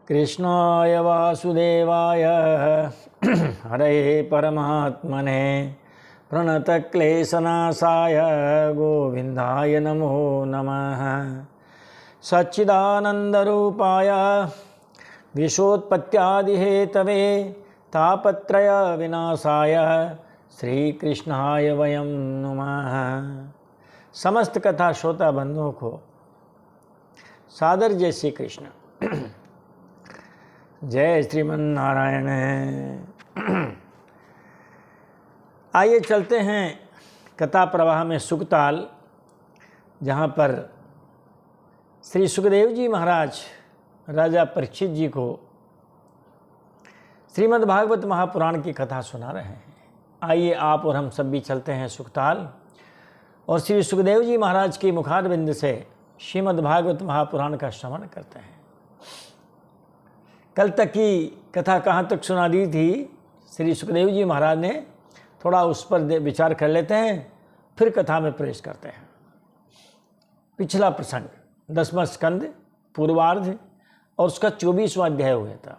कृष्णाय वासुदेवाय हरये परमात्मने प्रणतक्लेशनाशाय गोविन्दाय नमो नमः। सच्चिदानन्दरूपाय विश्वोत्पत्त्यादिहेतवे तापत्रय विनाशाय श्रीकृष्णाय वयं नमः। समस्त कथा श्रोता बंधुओं को सादर जय श्री कृष्ण। जय श्रीमन नारायण। आइए चलते हैं कथा प्रवाह में सुकताल, जहाँ पर श्री सुखदेव जी महाराज राजा परीक्षित जी को श्रीमद् भागवत महापुराण की कथा सुना रहे हैं। आइए आप और हम सब भी चलते हैं सुकताल और श्री सुखदेव जी महाराज की मुखारविंद से श्रीमद् भागवत महापुराण का श्रवण करते हैं। कल तक की कथा कहाँ तक सुना दी थी, श्री सुखदेव जी महाराज ने थोड़ा उस पर विचार कर लेते हैं, फिर कथा में प्रवेश करते हैं। पिछला प्रसंग 10वां स्कंद पूर्वार्ध और उसका 24वां अध्याय हुआ था।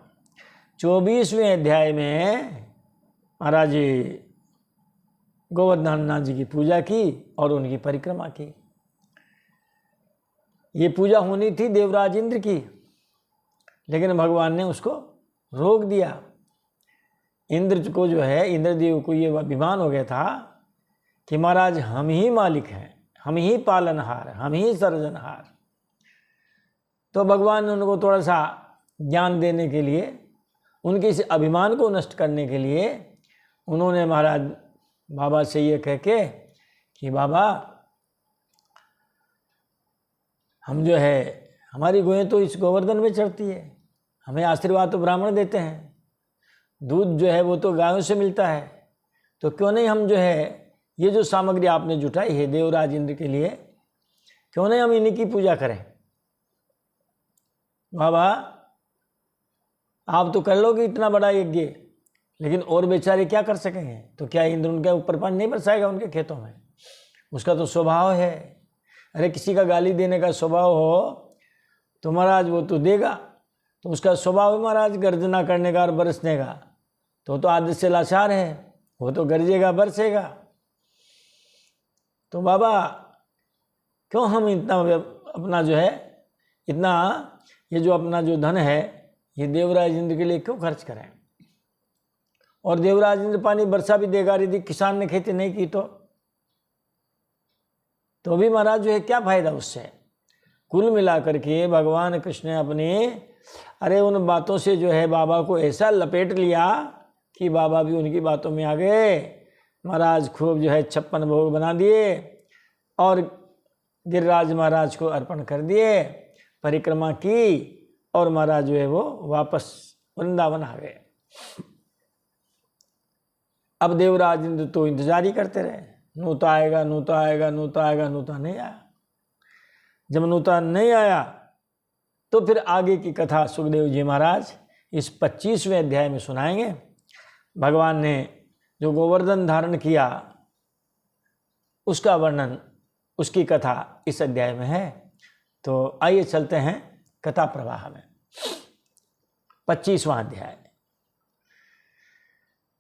24वें अध्याय में महाराज गोवर्धन नाथ जी की पूजा की और उनकी परिक्रमा की। ये पूजा होनी थी देवराज इंद्र की, लेकिन भगवान ने उसको रोक दिया। इंद्र को जो है, इंद्रदेव को ये अभिमान हो गया था कि महाराज हम ही मालिक हैं, हम ही पालनहार, हम ही सर्जनहार। तो भगवान ने उनको थोड़ा सा ज्ञान देने के लिए, उनके इस अभिमान को नष्ट करने के लिए उन्होंने महाराज बाबा से ये कह के कि बाबा हम जो है, हमारी गोएं तो इस गोवर्धन में चढ़ती है, हमें आशीर्वाद तो ब्राह्मण देते हैं, दूध जो है वो तो गायों से मिलता है, तो क्यों नहीं हम जो है ये जो सामग्री आपने जुटाई है देवराज इंद्र के लिए, क्यों नहीं हम इन्हीं की पूजा करें। बाबा आप तो कर लोगे इतना बड़ा यज्ञ, लेकिन और बेचारे क्या कर सकेंगे? तो क्या इंद्र उनके ऊपर पानी नहीं बरसाएगा उनके खेतों में? उसका तो स्वभाव है। अरे किसी का गाली देने का स्वभाव हो तो महाराज वो तो देगा, तो उसका स्वभाव है महाराज गर्जना करने का और बरसने का, तो आदत से लाचार है, वो तो गरजेगा बरसेगा। तो बाबा क्यों हम इतना अपना जो है, इतना ये जो अपना जो धन है ये देवराज इंद्र के लिए क्यों खर्च करें? और देवराज इंद्र पानी बरसा भी देगा, यदि किसान ने खेती नहीं की तो भी महाराज जो है क्या फायदा उससे? कुल मिलाकर के भगवान कृष्ण ने अपने उन बातों से जो है बाबा को ऐसा लपेट लिया कि बाबा भी उनकी बातों में आ गए। महाराज खूब जो है 56 भोग बना दिए और गिरिराज महाराज को अर्पण कर दिए, परिक्रमा की और महाराज जो है वो वापस वृंदावन आ गए। अब देवराज इंद्र तो इंतजार ही करते रहे, नूता आएगा नूता आएगा नूता आएगा, नूता नहीं आया। जब नूता नहीं आया तो फिर आगे की कथा सुखदेव जी महाराज इस 25वें अध्याय में सुनाएंगे। भगवान ने जो गोवर्धन धारण किया उसका वर्णन, उसकी कथा इस अध्याय में है। तो आइए चलते हैं कथा प्रवाह में। 25वां अध्याय।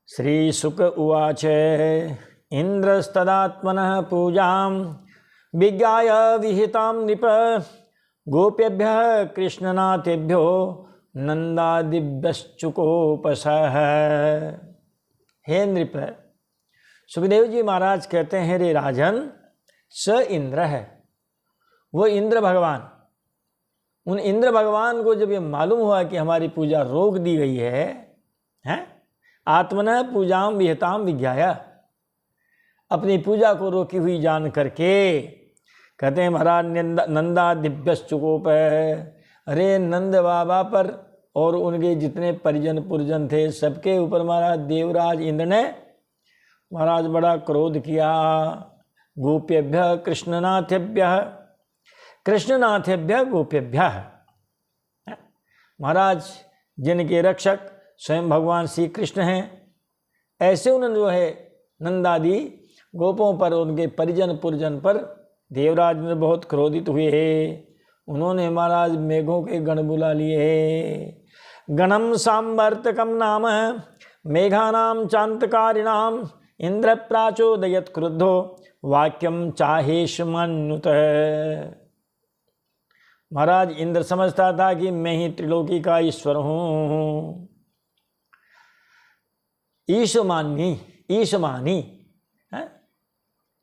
श्री शुक उवाच इंद्रस्तदात्मनः पूजां विज्ञाय विहितां नृप गोप्येभ्यः कृष्णनाथेभ्यो नंदादिभ्यश्चुकोपसः। हे नृप, सुखदेव जी महाराज कहते हैं, रे राजन, स इंद्र है, वो इंद्र भगवान। उन इंद्र भगवान को जब ये मालूम हुआ कि हमारी पूजा रोक दी गई है, आत्मनः पूजां विहितां विज्ञाय, अपनी पूजा को रोकी हुई जान करके कहते हैं महाराज नंदादिभ्यश्चुकोप, अरे नंद बाबा पर और उनके जितने परिजन पुरजन थे सबके ऊपर महाराज देवराज इंद्र ने महाराज बड़ा क्रोध किया। गोप्येभ्यः कृष्णनाथेभ्यः, कृष्णनाथेभ्यः गोप्येभ्यः, महाराज जिनके रक्षक स्वयं भगवान श्री कृष्ण हैं, ऐसे उन्होंने जो है नंदादि गोपों पर, उनके परिजन पुरजन पर देवराज ने बहुत क्रोधित हुए। उन्होंने महाराज मेघों के गण बुला लिए। गणम सांवर्तकम नाम मेघानाम चांतकारिणाम इंद्र प्राचोदयत क्रुद्धो वाक्यम चाहेश मन्युत। महाराज इंद्र समझता था कि मैं ही त्रिलोकी का ईश्वर हूँ। ईशमानी ईशमानी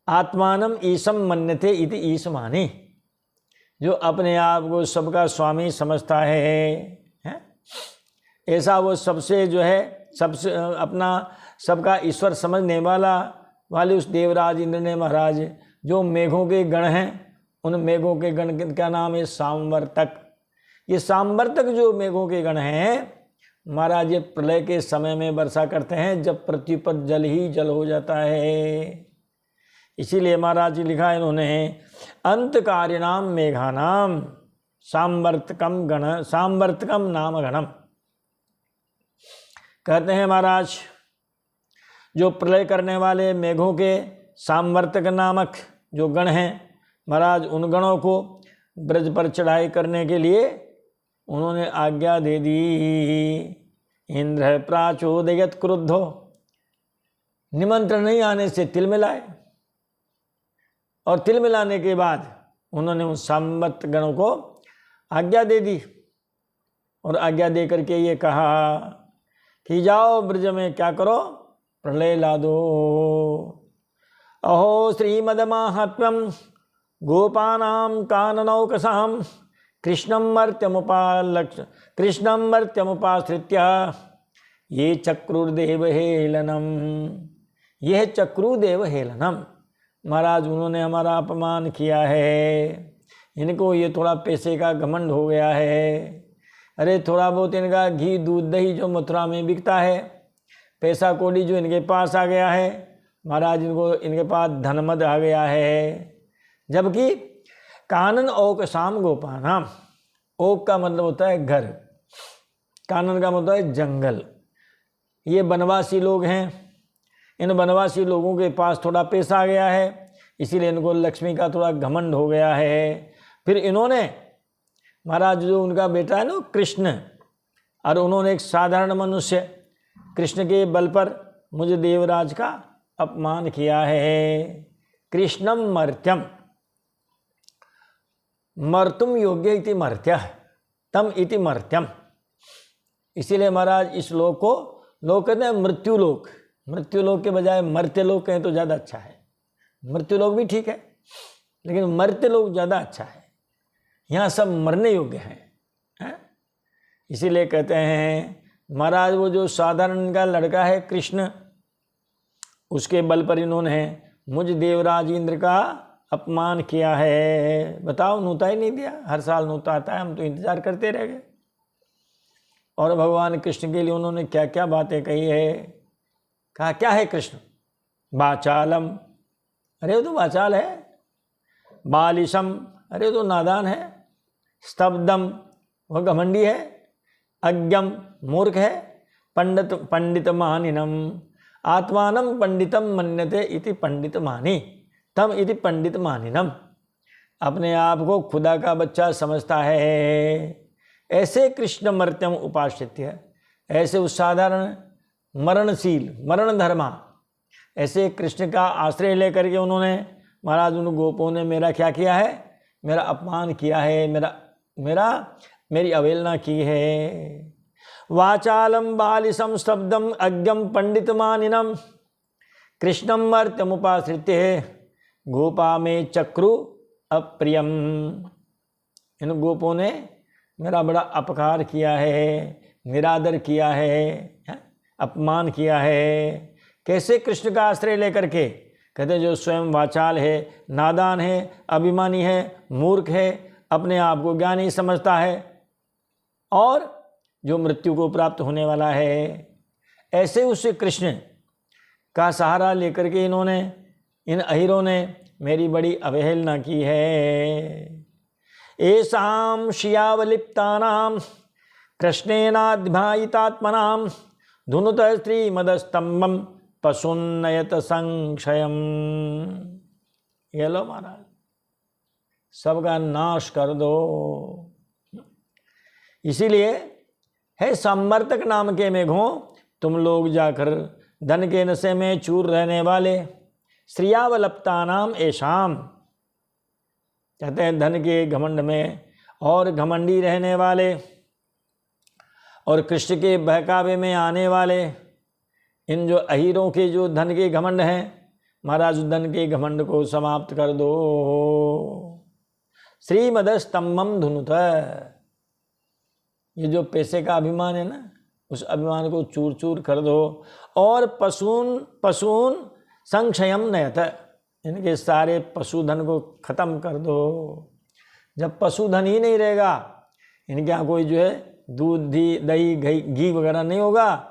आत्मानम ईशम मन्यते इति ईशमानी, जो अपने आप को सबका स्वामी समझता है, ऐसा वो सबसे जो है सबसे अपना सबका ईश्वर समझने वाले उस देवराज इंद्र ने महाराज जो मेघों के गण हैं, उन मेघों के गण का नाम है सांवर्तक। ये सांवर्तक जो मेघों के गण हैं महाराज, ये प्रलय के समय में वर्षा करते हैं जब पृथ्वी पर जल ही जल हो जाता है। इसीलिए महाराज जी लिखा इन्होंने अंतकारिणाम मेघानाम सांवर्तकम गण सांवर्तकम नाम गणम। कहते हैं महाराज जो प्रलय करने वाले मेघों के सांवर्तक नामक जो गण हैं महाराज, उन गणों को ब्रज पर चढ़ाई करने के लिए उन्होंने आज्ञा दे दी। इंद्र प्राचोदयत क्रुद्धो, निमंत्रण नहीं आने से तिल मिलाए, और तिल मिलाने के बाद उन्होंने उन सांवर्तक गणों को आज्ञा दे दी, और आज्ञा दे करके ये कहा कि जाओ ब्रज में क्या करो, प्रलय ला दो। अहो श्रीमदमाहात्म्यम गोपानां काननौकसां कृष्णं मर्त्यमुपाश्रित्य ये चक्रुर्देव हेलनम। यह चक्रुदेव हेलनम, महाराज उन्होंने हमारा अपमान किया है। इनको ये थोड़ा पैसे का घमंड हो गया है। अरे थोड़ा बहुत इनका घी दूध दही जो मथुरा में बिकता है, पैसा कौड़ी जो इनके पास आ गया है महाराज, इनके पास धनमद आ गया है। जबकि कानन औकसाम गोपानाम, ओक का मतलब होता है घर, कानन का मतलब है जंगल। ये वनवासी लोग हैं, इन वनवासी लोगों के पास थोड़ा पैसा आ गया है, इसीलिए इनको लक्ष्मी का थोड़ा घमंड हो गया है। फिर इन्होंने महाराज जो उनका बेटा है ना कृष्ण, और उन्होंने एक साधारण मनुष्य कृष्ण के बल पर मुझे देवराज का अपमान किया है। कृष्णम मर्त्यम, मर्तुम योग्य इति मर्त्य तम इति मर्त्यम। इसीलिए महाराज इस लोक को लोग कहते हैं मृत्युलोक। मृत्युलोक के बजाय मर्त्यलोक कहें तो ज़्यादा अच्छा है। मृत्युलोक भी ठीक है, लेकिन मर्त्यलोक ज़्यादा अच्छा है। यहाँ सब मरने योग्य हैं। इसीलिए कहते हैं महाराज वो जो साधारण का लड़का है कृष्ण, उसके बल पर इन्होंने मुझ देवराज इंद्र का अपमान किया है। बताओ, नूता ही नहीं दिया। हर साल नूता आता है, हम तो इंतजार करते रह गए। और भगवान कृष्ण के लिए उन्होंने क्या क्या बातें कही है। कहा क्या है कृष्ण, वाचालम, अरे वो तो वाचाल है। बालिशम, अरे वो तो नादान है। स्तब्धम, वह घमंडी है। अज्ञम, मूर्ख है। पंडित मानिनम, आत्मानम पंडितम मन्यते इति पंडित मानी तम इति पंडित मानिनम। अपने आप को खुदा का बच्चा समझता है। ऐसे कृष्ण मर्त्यम उपाश्रित्य, ऐसे उस साधारण मरणशील मरण धर्मा, ऐसे कृष्ण का आश्रय लेकर के उन्होंने महाराज उन गोपों ने मेरा क्या किया है, मेरा अपमान किया है, मेरी अवहेलना की है। वाचालम बालिशम स्तब्धम अज्ञम पंडित मानिनम कृष्णम मर्त्यमुपाश्रित्य गोपा में चक्रु अप्रियम। इन गोपों ने मेरा बड़ा अपकार किया है, निरादर किया है, अपमान किया है। कैसे कृष्ण का आश्रय लेकर के, कहते जो स्वयं वाचाल है, नादान है, अभिमानी है, मूर्ख है, अपने आप को ज्ञानी समझता है, और जो मृत्यु को प्राप्त होने वाला है, ऐसे उस कृष्ण का सहारा लेकर के इन्होंने, इन अहिरों ने मेरी बड़ी अवहेलना की है। एषां शियावलिप्तानां कृष्णेनाध्यायितात्मनां धुनुत श्रीमदस्तंभम पशुन्नयत संक्षयम। ये लो महाराज, सबका नाश कर दो। इसीलिए है संवर्तक नाम के मेघों, तुम लोग जाकर धन के नशे में चूर रहने वाले, श्रियावलप्ता नाम ऐशाम, कहते हैं धन के घमंड में और घमंडी रहने वाले और कृष्ण के बहकावे में आने वाले, इन जो अहीरों के जो धन के घमंड हैं, महाराज धन के घमंड को समाप्त कर दो। श्रीमदस्तंभम धुनुत, ये जो पैसे का अभिमान है ना, उस अभिमान को चूर चूर कर दो। और पशून संक्षयम नयत, इनके सारे पशुधन को खत्म कर दो। जब पशुधन ही नहीं रहेगा, इनके यहाँ कोई जो है दूध दही घी वगैरह नहीं होगा,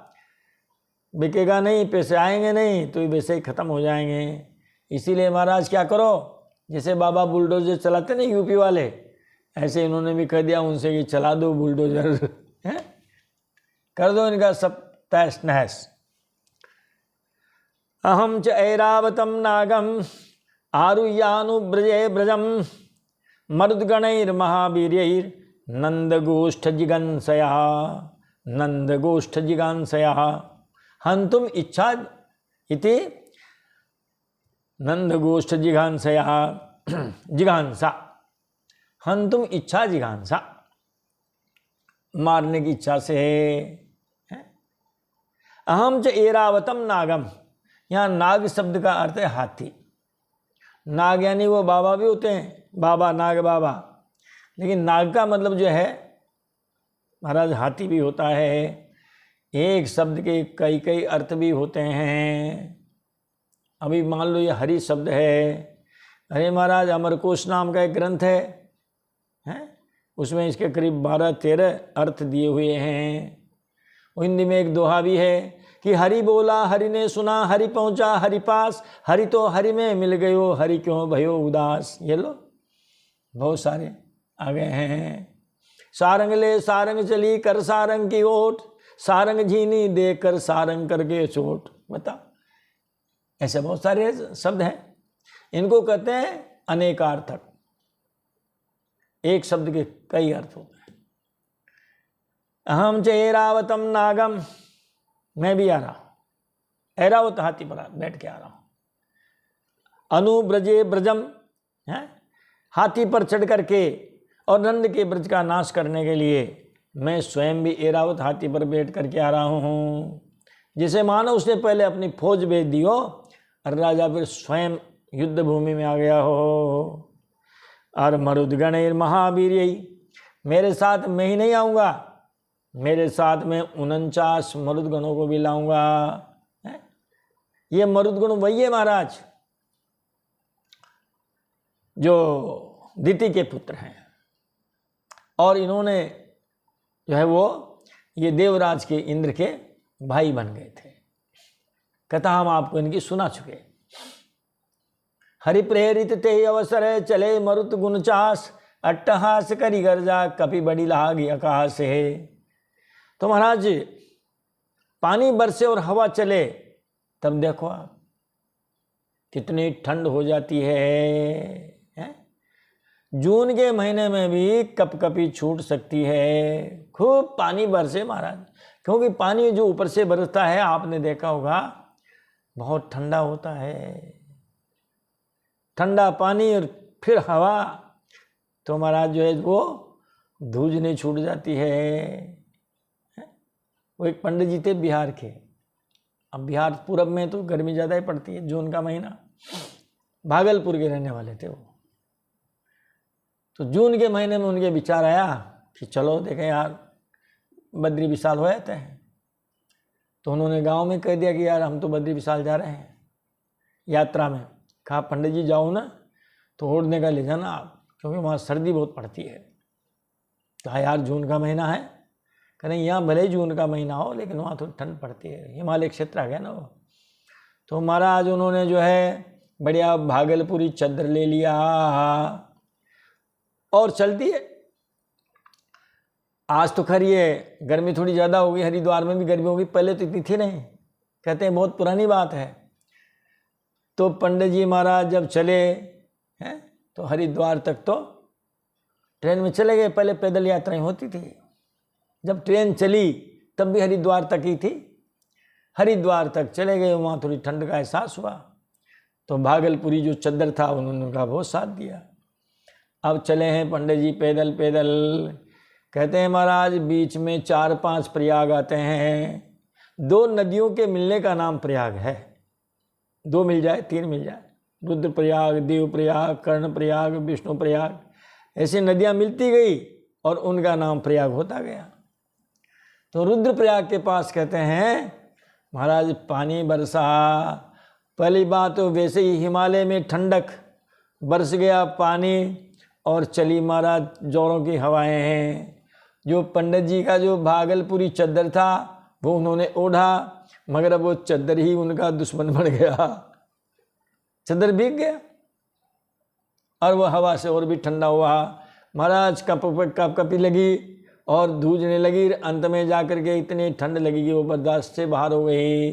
बिकेगा नहीं, पैसे आएंगे नहीं, तो ये वैसे ही खत्म हो जाएंगे। इसीलिए महाराज क्या करो, जैसे बाबा बुलडोजर चलाते ना यूपी वाले, ऐसे इन्होंने भी कह दिया उनसे कि चला दो बुलडोजर है, कर दो इनका सब तहस नहस। अहम च ऐरावतम नागम आरुह्यानुब्रजे ब्रजम मरुद्गणैर्महावीर्यैर् नंदगोष्ठजिगंसया हंतुम इच्छा इति नंदगोष्ठजिगांसया जिगांसा, हंतुम इच्छा जिगांसा, मारने की इच्छा से है। अहम च ऐरावतम नागम, यहाँ नाग शब्द का अर्थ है हाथी। नाग यानी वो बाबा भी होते हैं, बाबा नाग बाबा, लेकिन नाग का मतलब जो है महाराज हाथी भी होता है। एक शब्द के कई कई अर्थ भी होते हैं। अभी मान लो ये हरि शब्द है, अरे महाराज अमरकोश नाम का एक ग्रंथ है, उसमें इसके करीब 12-13 अर्थ दिए हुए हैं। हिंदी में एक दोहा भी है कि हरि बोला हरि ने सुना, हरि पहुंचा हरि पास, हरि तो हरि में मिल गयो, हरि क्यों भयो उदास। ये लो बहुत सारे आ गए हैं। सारंग ले सारंग चली कर सारंग की ओट, सारंग झीनी देकर सारंग करके चोट। बता, ऐसे बहुत सारे शब्द हैं, इनको कहते हैं अनेकार्थक। एक शब्द के कई अर्थ होते हैं। अहम च ऐरावतम नागम, मैं भी आ रहा हूं, ऐरावत हाथी पर बैठ के आ रहा हूं। अनुब्रजे ब्रजम है, हाथी पर चढ़ करके और नंद के ब्रज का नाश करने के लिए मैं स्वयं भी ऐरावत हाथी पर बैठ करके आ रहा हूं। जिसे मानो उसने पहले अपनी फौज भेज दी हो और राजा फिर स्वयं युद्ध भूमि में आ गया हो। और मरुद्गणैर महावीर्यैः, मेरे साथ मैं ही नहीं आऊँगा, मेरे साथ में 49 मरुद्गणों को भी लाऊंगा। ये मरुद्गण वही है महाराज जो दिति के पुत्र हैं, और इन्होंने जो है वो ये देवराज के इंद्र के भाई बन गए थे। कथा हम आपको इनकी सुना चुके। हरि प्रेरित ते अवसर चले मरुत गुणचास, अट्टहास करी गर्जा कपि बड़ी लागी आकाश है। तो महाराज पानी बरसे और हवा चले तब देखो आप कितनी ठंड हो जाती है? जून के महीने में भी कपकपी छूट सकती है। खूब पानी बरसे महाराज, क्योंकि पानी जो ऊपर से बरसता है आपने देखा होगा बहुत ठंडा होता है। ठंडा पानी और फिर हवा, तो महाराज जो है वो धूज नहीं छूट जाती है। वो एक पंडित जी थे बिहार के। अब बिहार पूरब में तो गर्मी ज़्यादा ही पड़ती है, जून का महीना। भागलपुर के रहने वाले थे वो। तो जून के महीने में उनके विचार आया कि चलो देखें यार बद्री विशाल हो जाते हैं। तो उन्होंने गांव में कह दिया कि यार हम तो बद्री विशाल जा रहे हैं यात्रा में। कहा पंडित जी जाओ ना तो ओढ़ने का ले जाना आप, क्योंकि वहाँ सर्दी बहुत पड़ती है। कहा यार जून का महीना है, कहें यहाँ भले ही जून का महीना हो लेकिन वहाँ थोड़ी ठंड पड़ती है, हिमालय क्षेत्र आ गया ना वो। तो महाराज उन्होंने जो है बढ़िया भागलपुरी चादर ले लिया और चलती है। आज तो खैर ये गर्मी थोड़ी ज़्यादा होगी, हरिद्वार में भी गर्मी होगी, पहले तो इतनी थी नहीं, कहते हैं बहुत पुरानी बात है। तो पंडित जी महाराज जब चले हैं तो हरिद्वार तक तो ट्रेन में चले गए। पहले पैदल यात्राएं होती थी, जब ट्रेन चली तब भी हरिद्वार तक ही थी। हरिद्वार तक चले गए, वहाँ थोड़ी ठंड का एहसास हुआ तो भागलपुरी जो चद्दर था उन्होंने उनका बहुत साथ दिया। अब चले हैं पंडित जी पैदल पैदल। कहते हैं महाराज बीच में 4-5 प्रयाग आते हैं। 2 नदियों के मिलने का नाम प्रयाग है। 2 मिल जाए 3 मिल जाए, रुद्र प्रयाग, देव प्रयाग, कर्ण प्रयाग, विष्णु प्रयाग, ऐसी नदियाँ मिलती गई और उनका नाम प्रयाग होता गया। तो रुद्र प्रयाग के पास कहते हैं महाराज पानी बरसा। पहली बात तो वैसे ही हिमालय में ठंडक, बरस गया पानी और चली महाराज जोरों की हवाएं हैं। जो पंडित जी का जो भागलपुरी चद्दर था वो उन्होंने ओढ़ा, मगर अब वो चद्दर ही उनका दुश्मन बन गया। चद्दर भीग गया और वो हवा से और भी ठंडा हुआ। महाराज कप कपी लगी और धूजने लगी। अंत में जाकर के इतनी ठंड लगी कि वो बर्दाश्त से बाहर हो गई।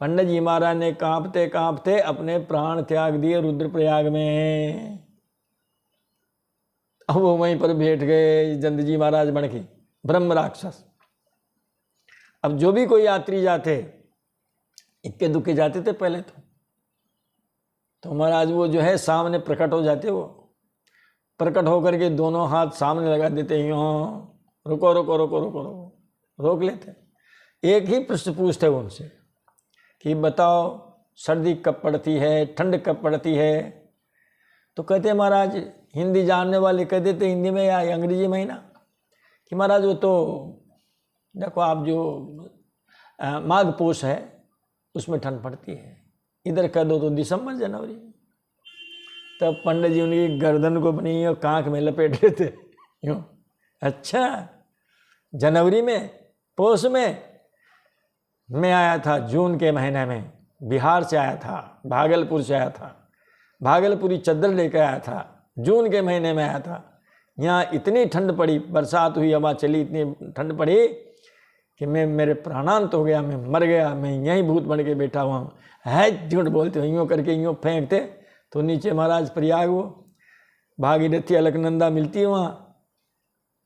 पंडित जी महाराज ने कांपते कांपते अपने प्राण त्याग दिए रुद्रप्रयाग में। अब वो वहीं पर बैठ गए जंद जी महाराज बन के ब्रह्म राक्षस। अब जो भी कोई यात्री जाते, इक्के दुक्के जाते थे पहले तो महाराज वो जो है सामने प्रकट हो जाते। वो प्रकट होकर के दोनों हाथ सामने लगा देते, यूँ रुको रुको रुको रुको रुको, रोक लेते। एक ही प्रश्न पूछते उनसे कि बताओ सर्दी कब पड़ती है, ठंड कब पड़ती है। तो कहते महाराज, हिंदी जानने वाले कह देते हिंदी में या अंग्रेजी में ही ना, कि महाराज वो तो देखो आप जो माघ पोष है उसमें ठंड पड़ती है, इधर कह दो तो दिसंबर जनवरी। तब पंडित जी उनकी गर्दन को अपनी और कांख में लपेट रहे थे यूँ। अच्छा जनवरी में, पोष में? मैं आया था जून के महीने में, बिहार से आया था, भागलपुर से आया था, भागलपुरी चद्दर लेकर आया था, जून के महीने में आया था। यहाँ इतनी ठंड पड़ी, बरसात हुई, हवा चली, इतनी ठंड पड़ी कि मेरे प्राणांत हो गया, मैं मर गया, मैं यहीं भूत बन के बैठा हुआ हूँ। है झूठ बोलते हो, यूँ करके यूँ फेंकते तो नीचे महाराज प्रयाग वो भागीरथी अलकनंदा मिलती है, वहाँ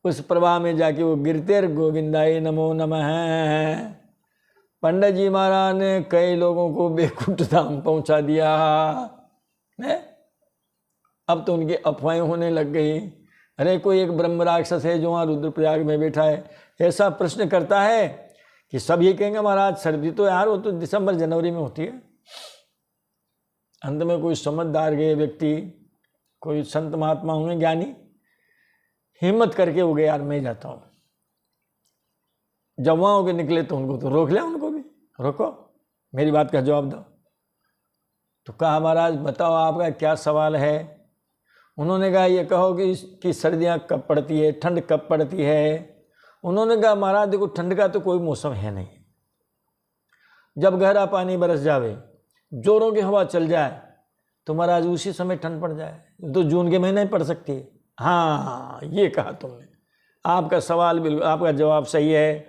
उस प्रवाह में जाके वो गिरते गोविंदाय नमो नमः। पंडित जी महाराज ने कई लोगों को बेकुंठ धाम पहुंचा दिया है। अब तो उनकी अफवाहें होने लग गई। अरे कोई एक ब्रह्म राक्षस है जो वहाँ रुद्रप्रयाग में बैठा है, ऐसा प्रश्न करता है कि सब ये कहेंगे महाराज सर्दी तो यार वो तो दिसंबर जनवरी में होती है। अंत में कोई समझदार गए व्यक्ति, कोई संत महात्मा होंगे ज्ञानी, हिम्मत करके हो गए यार मैं जाता हूँ। जब वहाँ होके निकले तो उनको तो रोक लिया, उनको भी रोको, मेरी बात का जवाब दो। तो कहा महाराज बताओ आपका क्या सवाल है। उन्होंने कहा ये कहो कि सर्दियाँ कब पड़ती है, ठंड कब पड़ती है। उन्होंने कहा महाराज देखो ठंड का तो कोई मौसम है नहीं, जब गहरा पानी बरस जावे, जोरों की हवा चल जाए तो महाराज उसी समय ठंड पड़ जाए, तो जून के महीने पड़ सकती है। हाँ ये कहा तुमने, आपका सवाल बिल्कुल, आपका जवाब सही है।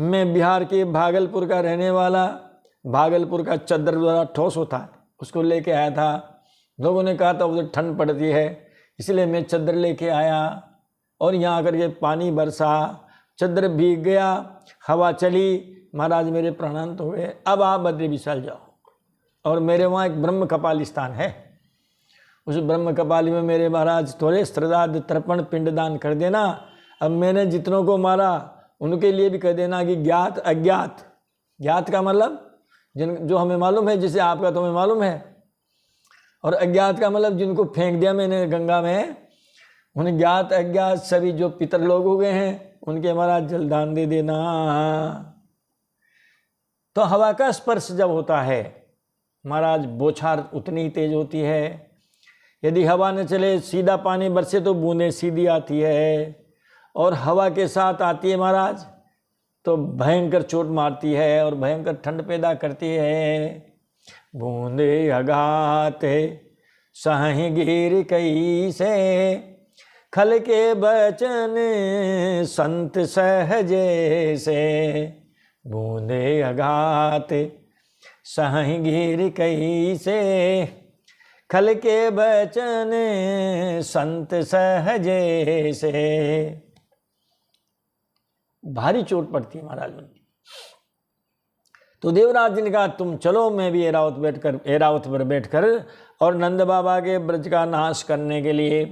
मैं बिहार के भागलपुर का रहने वाला, भागलपुर का चद्दर बड़ा ठोस होता है उसको लेके आया था। लोगों ने कहा था उधर ठंड पड़ती है, इसलिए मैं चद्दर लेके आया और यहाँ आकर के पानी बरसा, चद्दर भीग गया, हवा चली, महाराज मेरे प्राणांत हो गए। अब आप बद्री विशाल जाओ और मेरे वहाँ एक ब्रह्म कपाली स्थान है, उस ब्रह्म कपाली में मेरे महाराज थोड़े श्रद्धाद तर्पण पिंडदान कर देना। अब मैंने जितनों को मारा उनके लिए भी कह देना कि ज्ञात अज्ञात, ज्ञात का मतलब जिन जो हमें मालूम है, जैसे आपका तो हमें मालूम है, और अज्ञात का मतलब जिनको फेंक दिया मैंने गंगा में, उन्हें ज्ञात अज्ञात सभी जो पितर लोग हो गए हैं उनके महाराज जलदान दे देना। तो हवा का स्पर्श जब होता है महाराज बौछार उतनी ही तेज होती है। यदि हवा न चले, सीधा पानी बरसे तो बूंदें सीधी आती है, और हवा के साथ आती है महाराज तो भयंकर चोट मारती है और भयंकर ठंड पैदा करती है। बूंदे अगात सही गिर कई से, खल के बचन संत सहजे से। बूंदे अगात सही गिर कई से, खल के बचन संत सहजे से। भारी चोट पड़ती है महाराज उनकी। तो देवराज जी ने कहा तुम चलो, मैं भी एरावत पर बैठकर और नंद बाबा के ब्रज का नाश करने के लिए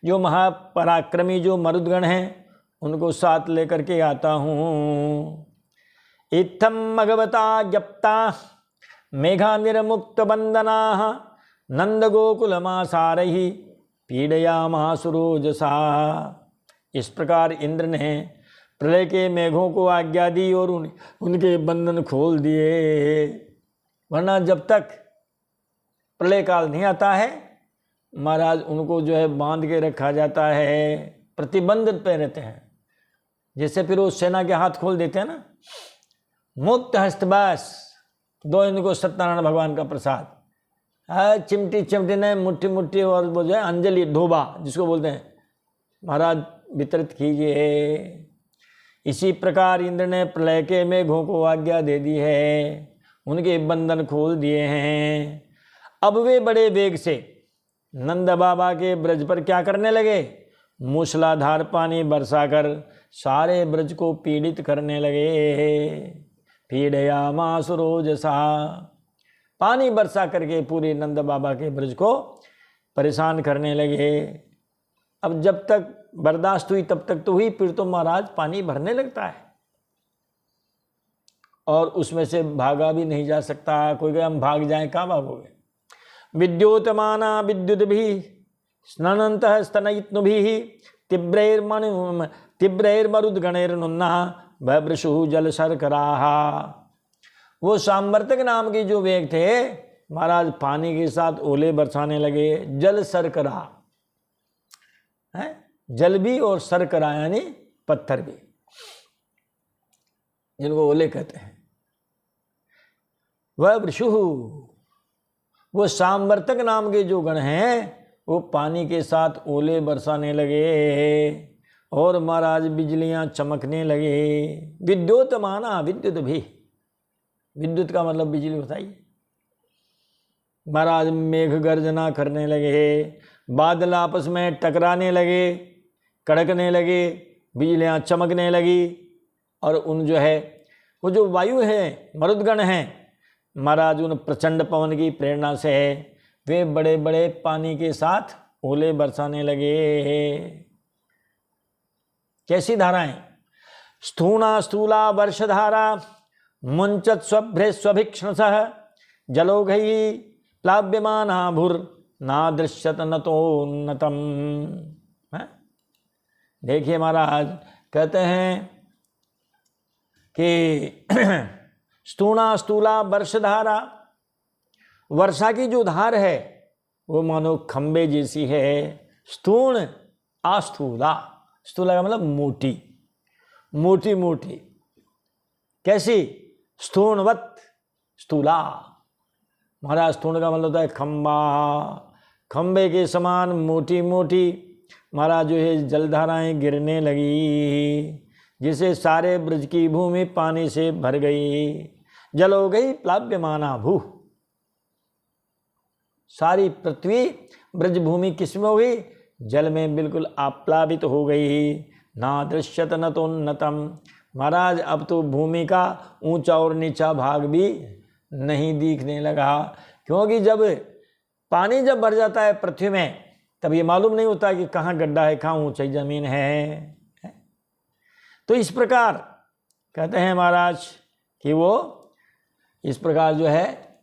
जो महापराक्रमी जो मरुदगण हैं उनको साथ लेकर के आता हूँ। इत्थम भगवता ज्ञप्ता मेघा निर्मुक्त बंदना नंद गोकुल मासारही पीड़यामासुरोजसा। इस प्रकार इंद्र ने प्रलय के मेघों को आज्ञा दी और उनके बंधन खोल दिए। वरना जब तक प्रलय काल नहीं आता है महाराज उनको जो है बांध के रखा जाता है, प्रतिबंधित पे रहते हैं। जैसे फिर वो सेना के हाथ खोल देते हैं ना, मुक्त हस्तबास दो इनको सत्यनारायण भगवान का प्रसाद। चिमटी चिमटी ने मुट्ठी मुट्ठी और वो जो है अंजलि ढोबा जिसको बोलते हैं महाराज वितरित कीजिए। इसी प्रकार इंद्र ने प्रलय के मेघों को आज्ञा दे दी है, उनके बंधन खोल दिए हैं। अब वे बड़े वेग से नंद बाबा के ब्रज पर क्या करने लगे, मूसलाधार पानी बरसाकर सारे ब्रज को पीड़ित करने लगे। पीड़यामासुरोजसा, पानी बरसा करके पूरे नंद बाबा के ब्रज को परेशान करने लगे। अब जब तक बर्दाश्त हुई तब तक तो हुई, फिर तो महाराज पानी भरने लगता है और उसमें से भागा भी नहीं जा सकता। कोई कहे हम भाग जाएं, कहाँ भागोगे। विद्योतमाना विद्युत भी स्ननंत स्तनयित्नु भी तिब्रैर्मरुद्गणैर्नुन्ना बभ्रशु जल शर्कराहा। वो सांवर्तक नाम के जो वेग थे महाराज पानी के साथ ओले बरसाने लगे। जल शर्करा है, जल भी और शर्करा यानी पत्थर भी, जिनको ओले कहते हैं। वह वृषु, वो सांवर्तक नाम के जो गण हैं वो पानी के साथ ओले बरसाने लगे और महाराज बिजलियां चमकने लगे। विद्युत माना विद्युत भी, विद्युत का मतलब बिजली होता ही। महाराज मेघ गर्जना करने लगे, बादल आपस में टकराने लगे, कड़कने लगे, बिजलियां चमकने लगी और उन जो है वो जो वायु है मरुदगण हैं महाराज उन प्रचंड पवन की प्रेरणा से वे बड़े बड़े पानी के साथ ओले बरसाने लगे। कैसी धाराएं, स्थूणा स्थूला वर्षधारा मुंचत स्वभ्रे स्वभिक्षणसः जलोघई प्लाव्यमाना भुर नादृश्यत नतोन्नतम। देखिए महाराज कहते हैं कि स्थूणा स्थूला वर्षधारा, वर्षा की जो धार है वो मानो खंबे जैसी है। स्थूण आस्थूला, स्थूला का मतलब मोटी, मोटी मोटी। कैसी, स्थूणवत स्थूला। महाराज स्थूण का मतलब होता है खंबा, खंबे के समान मोटी मोटी महाराज जो है जलधाराएं गिरने लगी, जिसे सारे ब्रज की भूमि पानी से भर गई। जल हो गई प्लाव्यमाना भू, सारी पृथ्वी ब्रज भूमि किसमें हो गई, जल में बिल्कुल आप्लावित हो गई। ना दृश्यत न तो उन्नतम, महाराज अब तो भूमि का ऊंचा और नीचा भाग भी नहीं दिखने लगा। क्योंकि जब पानी जब भर जाता है पृथ्वी में तब ये मालूम नहीं होता कि कहाँ गड्ढा है, कहाँ ऊंचाई जमीन है। तो इस प्रकार कहते हैं महाराज कि वो इस प्रकार जो है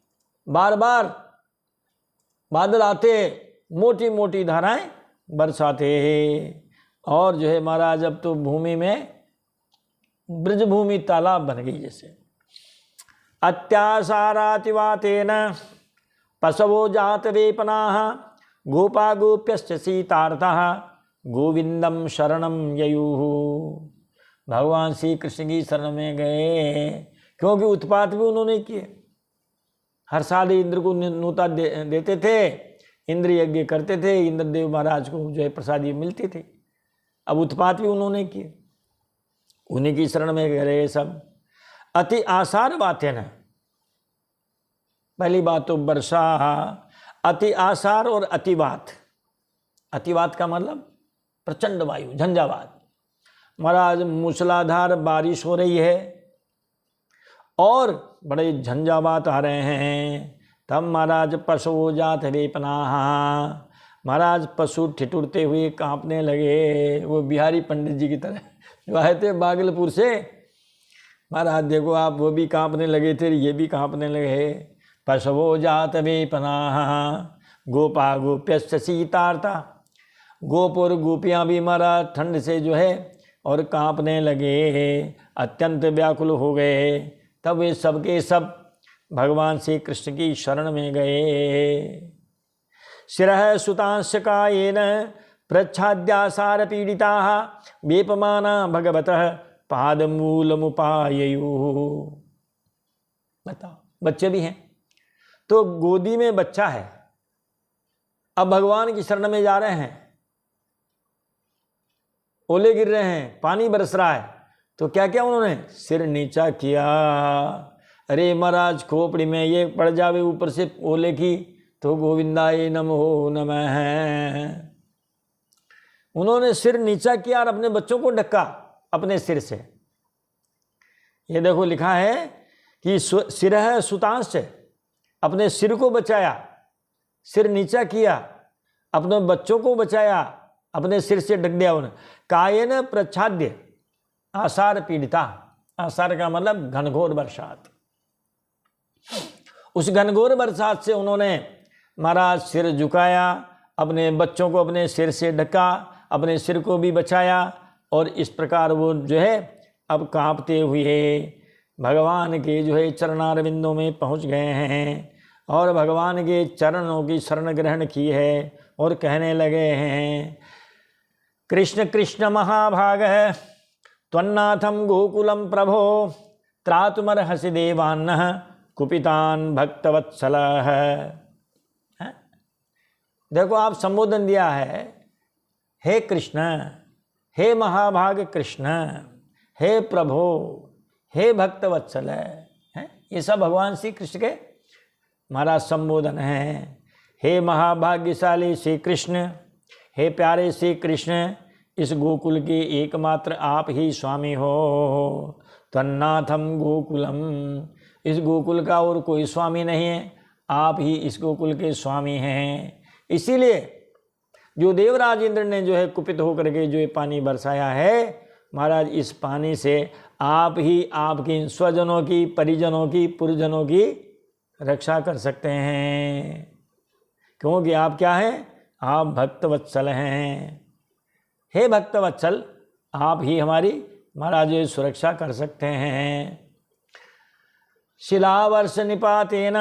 बार बार बादल आते, मोटी मोटी धाराएं बरसाते और जो है महाराज अब तो भूमि में ब्रज भूमि तालाब बन गई। जैसे अत्यासारातिवातेन पशवो जात वेपनाः गोपा गोप्यश्च सीतार्थः गोविंदम शरणम ययुः। भगवान श्री कृष्ण की शरण में गए, क्योंकि उत्पात भी उन्होंने किए। हर साल इंद्र को न्योता देते थे, इंद्र यज्ञ करते थे, इंद्रदेव महाराज को जो है प्रसादी मिलती थी। अब उत्पात भी उन्होंने किए, उन्हीं की शरण में गए सब। अति आसार बातें न, पहली बात तो वर्षा, अति आसार और अतिवात। अतिवात का मतलब प्रचंड वायु, झंझावात। महाराज मूसलाधार बारिश हो रही है और बड़े झंझावात आ रहे हैं। तब महाराज पशु जात वेपनाह, महाराज पशु ठिठुरते हुए कांपने लगे। वो बिहारी पंडित जी की तरह जो आए थे भागलपुर से, महाराज देखो आप, वो भी कांपने लगे थे, ये भी कांपने लगे। पशवो जात वेपनाह गोपा गोप्यश्च शीतार्ता, गोप और गोपियाँ भी महाराज ठंड से जो है और कांपने लगे, अत्यंत व्याकुल हो गए। तब वे सबके सब भगवान श्री कृष्ण की शरण में गए। शिरः सुतांश कायेन प्रच्छाद्यासार पीड़िता वेपमाना भगवतः पादमूलमुपाययुः। बताओ, बच्चे भी हैं तो गोदी में बच्चा है, अब भगवान की शरण में जा रहे हैं, ओले गिर रहे हैं, पानी बरस रहा है, तो क्या क्या उन्होंने सिर नीचा किया। अरे महाराज खोपड़ी में ये पड़ जावे ऊपर से ओले की तो गोविंदाय नमो नमः। उन्होंने सिर नीचा किया और अपने बच्चों को ढका अपने सिर से। ये देखो लिखा है कि सिरः सुतांश, अपने सिर को बचाया, सिर नीचा किया, अपने बच्चों को बचाया, अपने सिर से ढक दिया उन्हें। कायेन प्रच्छाद्य आसार पीड़िता, आसार का मतलब घनघोर बरसात। उस घनघोर बरसात से उन्होंने महाराज सिर झुकाया, अपने बच्चों को अपने सिर से ढका, अपने सिर को भी बचाया, और इस प्रकार वो जो है अब कांपते हुए भगवान के जो है चरणारविंदों में पहुंच गए हैं और भगवान के चरणों की शरण ग्रहण की है और कहने लगे हैं, कृष्ण कृष्ण महाभाग त्वन्नाथम गोकुलम प्रभो त्रातुमर्हसि देवान्नः कुपितान भक्तवत्सलः। देखो आप संबोधन दिया है, हे कृष्ण, हे महाभाग कृष्ण, हे प्रभो, हे भक्तवत्सल है। ये सब भगवान श्री कृष्ण के महाराज संबोधन हैं। हे महाभाग्यशाली श्री कृष्ण, हे प्यारे श्री कृष्ण, इस गोकुल के एकमात्र आप ही स्वामी हो। तन्नाथम गोकुलम, इस गोकुल का और कोई स्वामी नहीं है, आप ही इस गोकुल के स्वामी हैं। इसीलिए जो देवराज इंद्र ने जो है कुपित होकर के जो ये पानी बरसाया है, महाराज इस पानी से आप ही आपकी स्वजनों की, परिजनों की, पुरजनों की रक्षा कर सकते हैं, क्योंकि आप क्या हैं, आप भक्तवत्सल हैं। हे भक्तवत्सल, आप ही हमारी महाराज ये सुरक्षा कर सकते हैं। शिलावर्ष निपातेन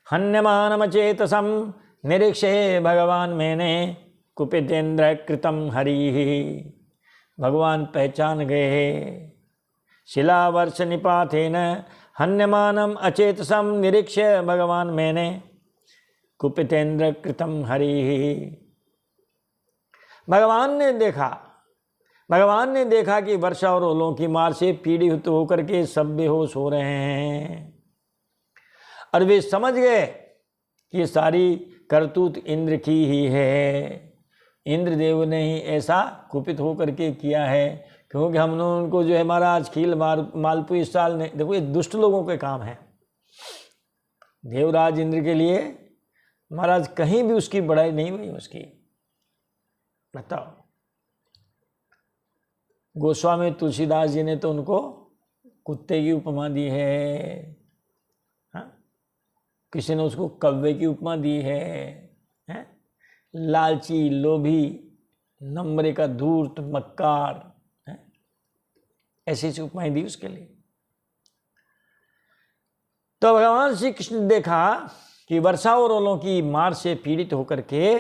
हन्यमानमचेतसम निरीक्षे भगवान मैंने कुपितेन्द्र कृतम हरि। भगवान पहचान गए। शिलावर्ष निपातेन हन्यमानम अचेतसम निरीक्ष्य भगवान मैंने कुपितेन्द्र कृतम हरि। भगवान ने देखा कि वर्षा और ओलों की मार से पीड़ित होकर के सब बेहोश हो रहे हैं, और वे समझ गए कि ये सारी करतूत इंद्र की ही है। इंद्रदेव ने ही ऐसा कुपित होकर के किया है, क्योंकि हमने उनको जो है महाराज खील मालपुई साल ने, देखो ये दुष्ट लोगों के काम है। देवराज इंद्र के लिए महाराज कहीं भी उसकी बड़ाई नहीं हुई उसकी। बताओ, गोस्वामी तुलसीदास जी ने तो उनको कुत्ते की उपमा दी है, हाँ? किसी ने उसको कव्वे की उपमा दी है? लालची, लोभी, नम्र का धूर्त, मक्कार, ऐसी उपमाएं दी उसके लिए। तो भगवान श्री कृष्ण ने देखा कि वर्षा और ओलों की मार से पीड़ित होकर के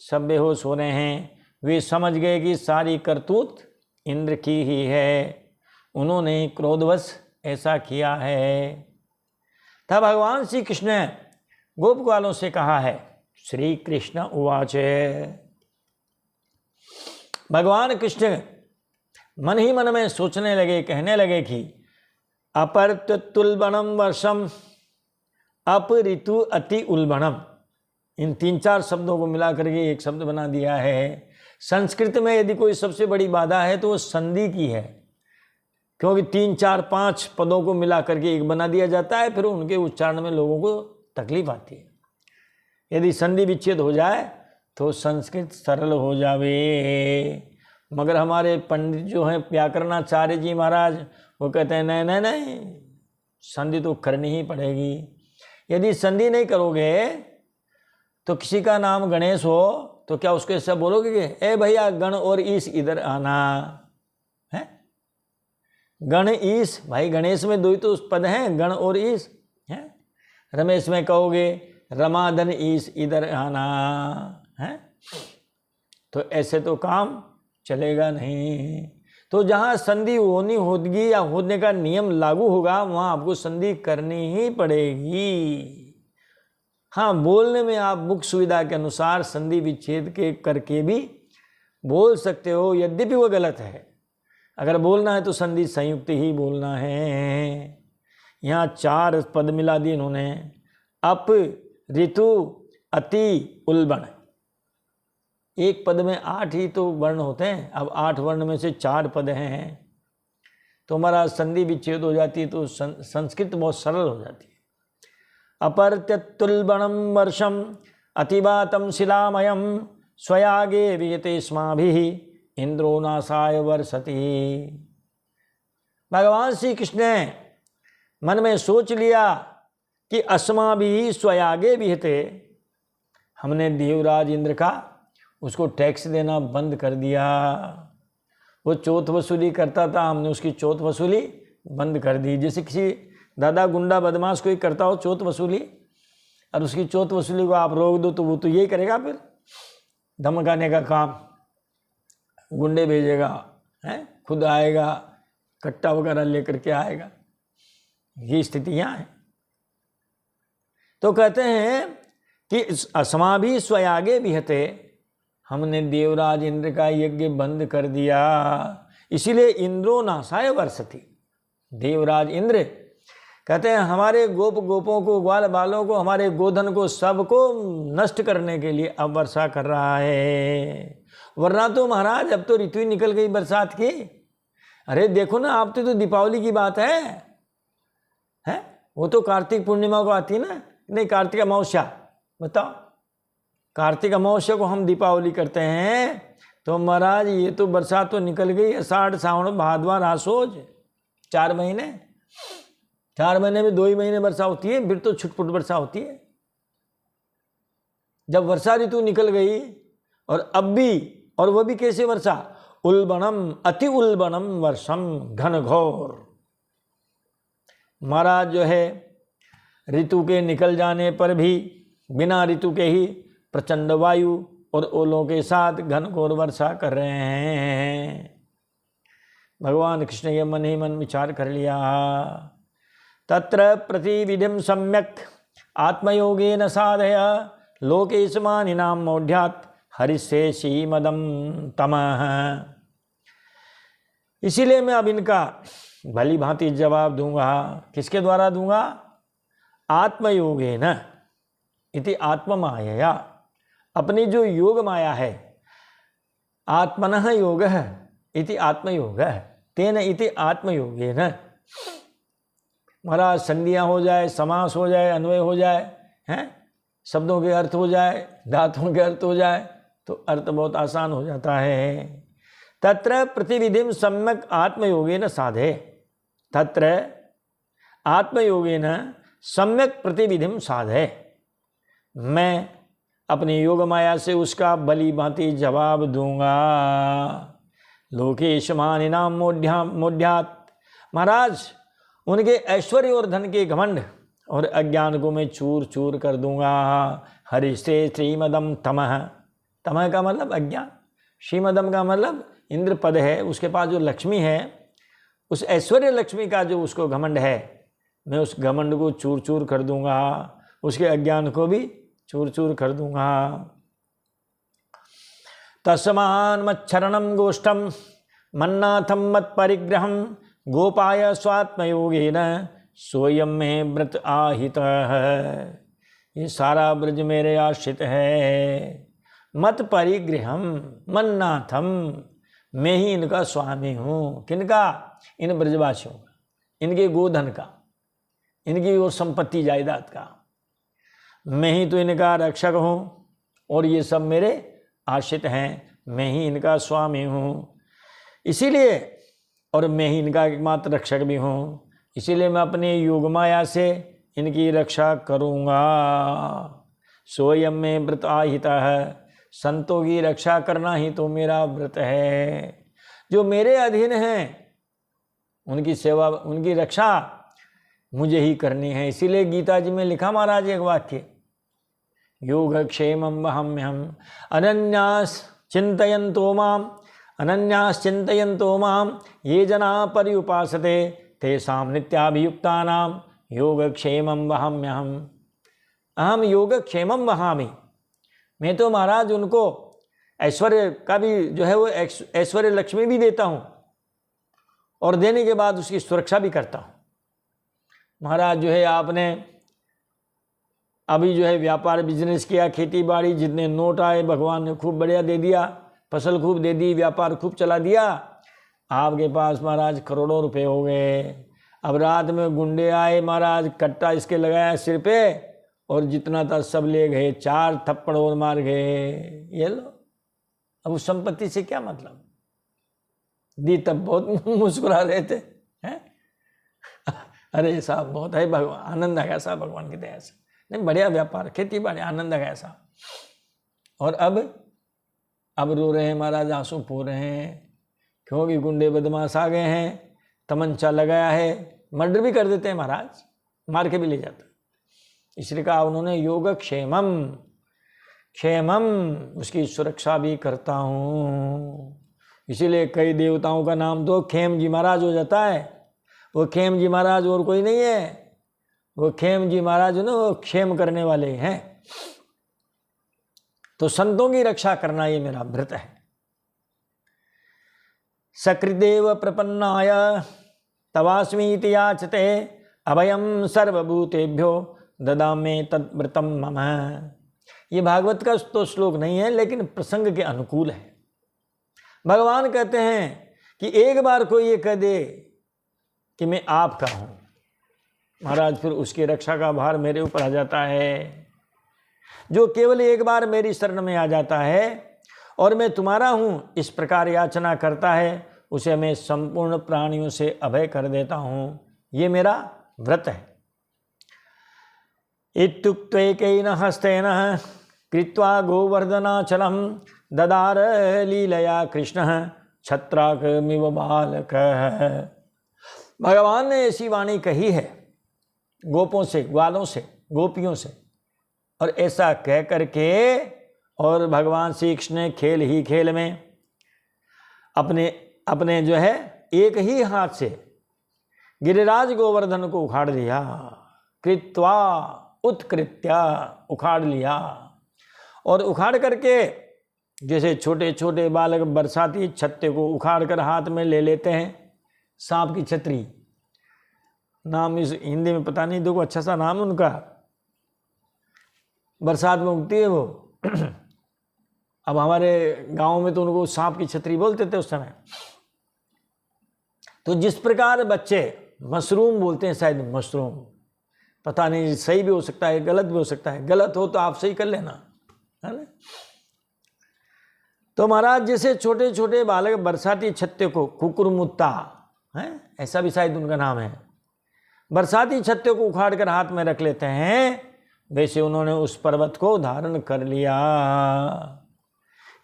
सब बेहोश हो रहे हैं। वे समझ गए कि सारी करतूत इंद्र की ही है, उन्होंने क्रोधवश ऐसा किया है। तब भगवान श्री कृष्ण ने गोप ग्वालों से कहा है, श्री कृष्ण उवाच। भगवान कृष्ण मन ही मन में सोचने लगे, कहने लगे कि अपर्त्युल्बणम वर्षम अप ऋतु अति उल्बणम। इन 3-4 शब्दों को मिला करके एक शब्द बना दिया है। संस्कृत में यदि कोई सबसे बड़ी बाधा है तो वो संधि की है, क्योंकि 3-4-5 पदों को मिला करके एक बना दिया जाता है, फिर उनके उच्चारण में लोगों को तकलीफ आती है। यदि संधि विच्छेद हो जाए तो संस्कृत सरल हो जावे। मगर हमारे पंडित जो हैं व्याकरणाचार्य जी महाराज, वो कहते हैं नहीं नहीं नहीं, संधि तो करनी ही पड़ेगी। यदि संधि नहीं करोगे तो किसी का नाम गणेश हो तो क्या उसके सब बोलोगे कि ए भैया गण और ईश इधर आना है? गण ईश, भाई गणेश में 2 ही तो पद हैं, गण और ईश है। रमेश में कहोगे रमाधन ईश इधर आना है, तो ऐसे तो काम चलेगा नहीं। तो जहाँ संधि होनी होगी या होने का नियम लागू होगा वहाँ आपको संधि करनी ही पड़ेगी। हाँ, बोलने में आप मुख्य सुविधा के अनुसार संधि विच्छेद के करके भी बोल सकते हो, यद्यपि वो गलत है। अगर बोलना है तो संधि संयुक्त ही बोलना है। यहाँ 4 पद मिला दिए इन्होंने, अप, ऋतु, अति, उल्बण। एक पद में 8 ही तो वर्ण होते हैं, अब 8 वर्ण में से 4 पद हैं, तो हमारा संधि विच्छेद हो जाती है, तो संस्कृत बहुत सरल हो जाती है। अपर्त्यतुल्बणम वर्षम अतिवातम शिलामयम स्वयागे वियते स्माभिः इंद्रो नासाय वर्षति। भगवान श्री कृष्ण ने मन में सोच लिया कि अस्माभिः स्वयागे विहते, हमने देवराज इंद्र का उसको टैक्स देना बंद कर दिया। वो चौथ वसूली करता था, हमने उसकी चौथ वसूली बंद कर दी। जैसे किसी दादा गुंडा बदमाश कोई करता हो चौथ वसूली, और उसकी चौथ वसूली को आप रोक दो तो वो तो यही करेगा, फिर धमकाने का काम, गुंडे भेजेगा, है खुद आएगा, कट्टा वगैरह लेकर के आएगा। ये स्थितियाँ हैं। तो कहते हैं कि अस्माभिः स्वयागे विहते, हमने देवराज इंद्र का यज्ञ बंद कर दिया, इसीलिए इंद्रो नासाय वर्षति। देवराज इंद्र कहते हैं हमारे गोपों को, ग्वाल बालों को, हमारे गोधन को, सबको नष्ट करने के लिए अब वर्षा कर रहा है। वरना तो महाराज अब तो ऋतु ही निकल गई बरसात की। अरे देखो ना, आप तो दीपावली की बात है? वो तो कार्तिक पूर्णिमा को आती है ना, नहीं कार्तिक अमावस्या, बताओ। कार्तिक अमावस्या को हम दीपावली करते हैं, तो महाराज ये तो बरसात तो निकल गई। आषाढ़ सावन भादवा आसोज 4 महीने, 4 महीने में 2 ही महीने वर्षा होती है, फिर तो छुटपुट वर्षा होती है। जब वर्षा ऋतु निकल गई, और अब भी, और वह भी कैसे वर्षा, उल्बणम अति उल्बणम वर्षम घनघोर। महाराज जो है ऋतु के निकल जाने पर भी बिना ऋतु के ही प्रचंड वायु और ओलों के साथ घनघोर वर्षा कर रहे हैं। भगवान कृष्ण के मन ही मन विचार कर लिया। तत्र प्रतिविधिं सम्यक् आत्मयोगेन साधय लोकेशमानिनां मौढ्यात् हरिष्ये श्रीमदं तमः। इसीलिए मैं अब इनका भली भांति जवाब दूंगा। किसके द्वारा दूंगा? आत्मयोगेन इति आत्ममायया, अपनी जो योग माया है, आत्मनः योगः इति आत्मयोगः, तेन इति आत्मयोगेन। महाराज संधियाँ हो जाए, समास हो जाए, अन्वय हो जाए, हैं शब्दों के अर्थ हो जाए, धातुओं के अर्थ हो जाए, तो अर्थ बहुत आसान हो जाता है। तत्र प्रतिविधिं सम्यक् आत्मयोगेन साधे, तत्र आत्मयोगेन सम्यक् प्रतिविधिं साधे। मैं अपनी योग माया से उसका भली भांति जवाब दूंगा। लोकेशमानिनां मौढ्यात्, महाराज उनके ऐश्वर्य और धन के घमंड और अज्ञान को मैं चूर चूर कर दूंगा। हरिष्ये श्रीमदम तमः, तमः का मतलब अज्ञान, श्रीमदम का मतलब इंद्र पद है, उसके पास जो लक्ष्मी है, उस ऐश्वर्य लक्ष्मी का जो उसको घमंड है, मैं उस घमंड को चूर चूर कर दूंगा, उसके अज्ञान को भी चूर चूर कर दूंगा। तस्मान् मच्छरणं गोष्ठं मन्नाथं मत परिग्रहं गोपाय स्वात्मयोगेन सोयम में व्रत आहितः। ये सारा ब्रज मेरे आश्रित है। मत परिगृहम मन्नाथम, मैं ही इनका स्वामी हूँ। किनका? इन ब्रजवासियों का, इनके गोधन का, इनकी वो संपत्ति जायदाद का। मैं ही तो इनका रक्षक हूँ और ये सब मेरे आश्रित हैं। मैं ही इनका स्वामी हूँ, इसीलिए, और मैं ही इनका एकमात्र रक्षक भी हूँ, इसीलिए मैं अपने योग माया से इनकी रक्षा करूँगा। सोयम में व्रत आहिता है, संतों की रक्षा करना ही तो मेरा व्रत है। जो मेरे अधीन हैं उनकी सेवा, उनकी रक्षा मुझे ही करनी है। इसीलिए गीता जी में लिखा महाराज एक वाक्य, योगक्षेमं वहाम्यहम् अनन्यास चिन्तयन्तो माम्, अनन्यास चिन्तयन्तो माम् ये जना पर्युपासते तेषां नित्याभियुक्तानां योगक्षेमं वहाम्यहम्। अहम योगक्षेमं वहामि, मैं तो महाराज उनको ऐश्वर्य का भी जो है वो ऐश्वर्य लक्ष्मी भी देता हूँ और देने के बाद उसकी सुरक्षा भी करता हूँ। महाराज जो है आपने अभी जो है व्यापार बिजनेस किया, खेती बाड़ी, जितने नोट आए भगवान ने खूब बढ़िया दे दिया, फसल खूब दे दी, व्यापार खूब चला दिया, आपके पास महाराज करोड़ों रुपए हो गए। अब रात में गुंडे आए महाराज, कट्टा इसके लगाया सिर पे और जितना था सब ले गए, 4 थप्पड़ और मार गए। ये लो, अब उस संपत्ति से क्या मतलब? दी तब बहुत मुस्कुरा रहे थे, हैं? अरे साहब बहुत है, भगवान आनंद आ गया साहब, भगवान की दया से। नहीं, बढ़िया व्यापार, खेती बाड़ी, आनंद आ गया साहब। और अब रो रहे हैं महाराज, आंसू पो रहे हैं, क्योंकि गुंडे बदमाश आ गए हैं, तमंचा लगाया है, मर्डर भी कर देते हैं महाराज, मार के भी ले जाते। इसलिए कहा उन्होंने योगक्षेमम, क्षेमम, उसकी सुरक्षा भी करता हूँ। इसीलिए कई देवताओं का नाम तो खेम जी महाराज हो जाता है। वो खेम जी महाराज और कोई नहीं है, वो खेम जी महाराज ना वो क्षेम करने वाले हैं। तो संतों की रक्षा करना ये मेरा व्रत है। सकृदेव प्रपन्नाय तवास्मीति याचते अभयम सर्वभूतेभ्यो ददामे तद्व्रतम मम। ये भागवत का तो श्लोक नहीं है, लेकिन प्रसंग के अनुकूल है। भगवान कहते हैं कि एक बार कोई ये कह दे कि मैं आपका हूं, महाराज फिर उसकी रक्षा का भार मेरे ऊपर आ जाता है। जो केवल एक बार मेरी शरण में आ जाता है और मैं तुम्हारा हूं इस प्रकार याचना करता है, उसे मैं संपूर्ण प्राणियों से अभय कर देता हूं। ये मेरा व्रत है। इत्युक्त्वैकेन हस्तेन कृत्वा गोवर्धनाचलं ददार लीलया कृष्ण छत्राकमिव बालकः। भगवान ने ऐसी वाणी कही है गोपों से, ग्वालों से, गोपियों से, और ऐसा कह करके और भगवान श्री कृष्ण ने खेल ही खेल में अपने जो है एक ही हाथ से गिरिराज गोवर्धन को उखाड़ लिया। कृत्वा उत्कृत्या, उखाड़ लिया। और उखाड़ करके जैसे छोटे छोटे बालक बरसाती छत्ते को उखाड़ कर हाथ में ले लेते हैं, सांप की छतरी नाम इस हिंदी में पता नहीं, देखो अच्छा सा नाम उनका, बरसात में उगती है वो। अब हमारे गांव में तो उनको सांप की छतरी बोलते थे उस समय। तो जिस प्रकार बच्चे मशरूम बोलते हैं, शायद मशरूम, पता नहीं, सही भी हो सकता है गलत भी हो सकता है, गलत हो तो आप सही कर लेना, है ना। तो महाराज जैसे छोटे छोटे बालक बरसाती छत्ते को, कुकुरमुत्ता है ऐसा भी शायद उनका नाम है, बरसाती छत्ते को उखाड़ कर हाथ में रख लेते हैं, वैसे उन्होंने उस पर्वत को धारण कर लिया।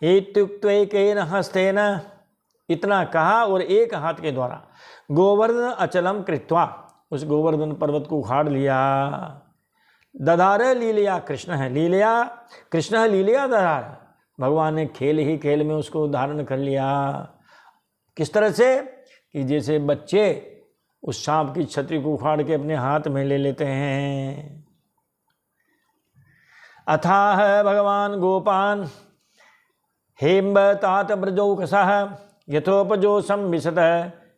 इत्युक्त्वैकेन हस्तेन, इतना कहा और एक हाथ के द्वारा गोवर्धन अचलम कृत्वा, उस गोवर्धन पर्वत को उखाड़ लिया। दधार लीलिया कृष्ण है, लीलिया कृष्ण है, लीलिया दधार, भगवान ने खेल ही खेल में उसको धारण कर लिया। किस तरह से कि जैसे बच्चे उस सांप की छतरी को उखाड़ के अपने हाथ में ले लेते हैं। अथाह भगवान गोपान हेम्ब तात ब्रजौकसः यथोपजो संविशत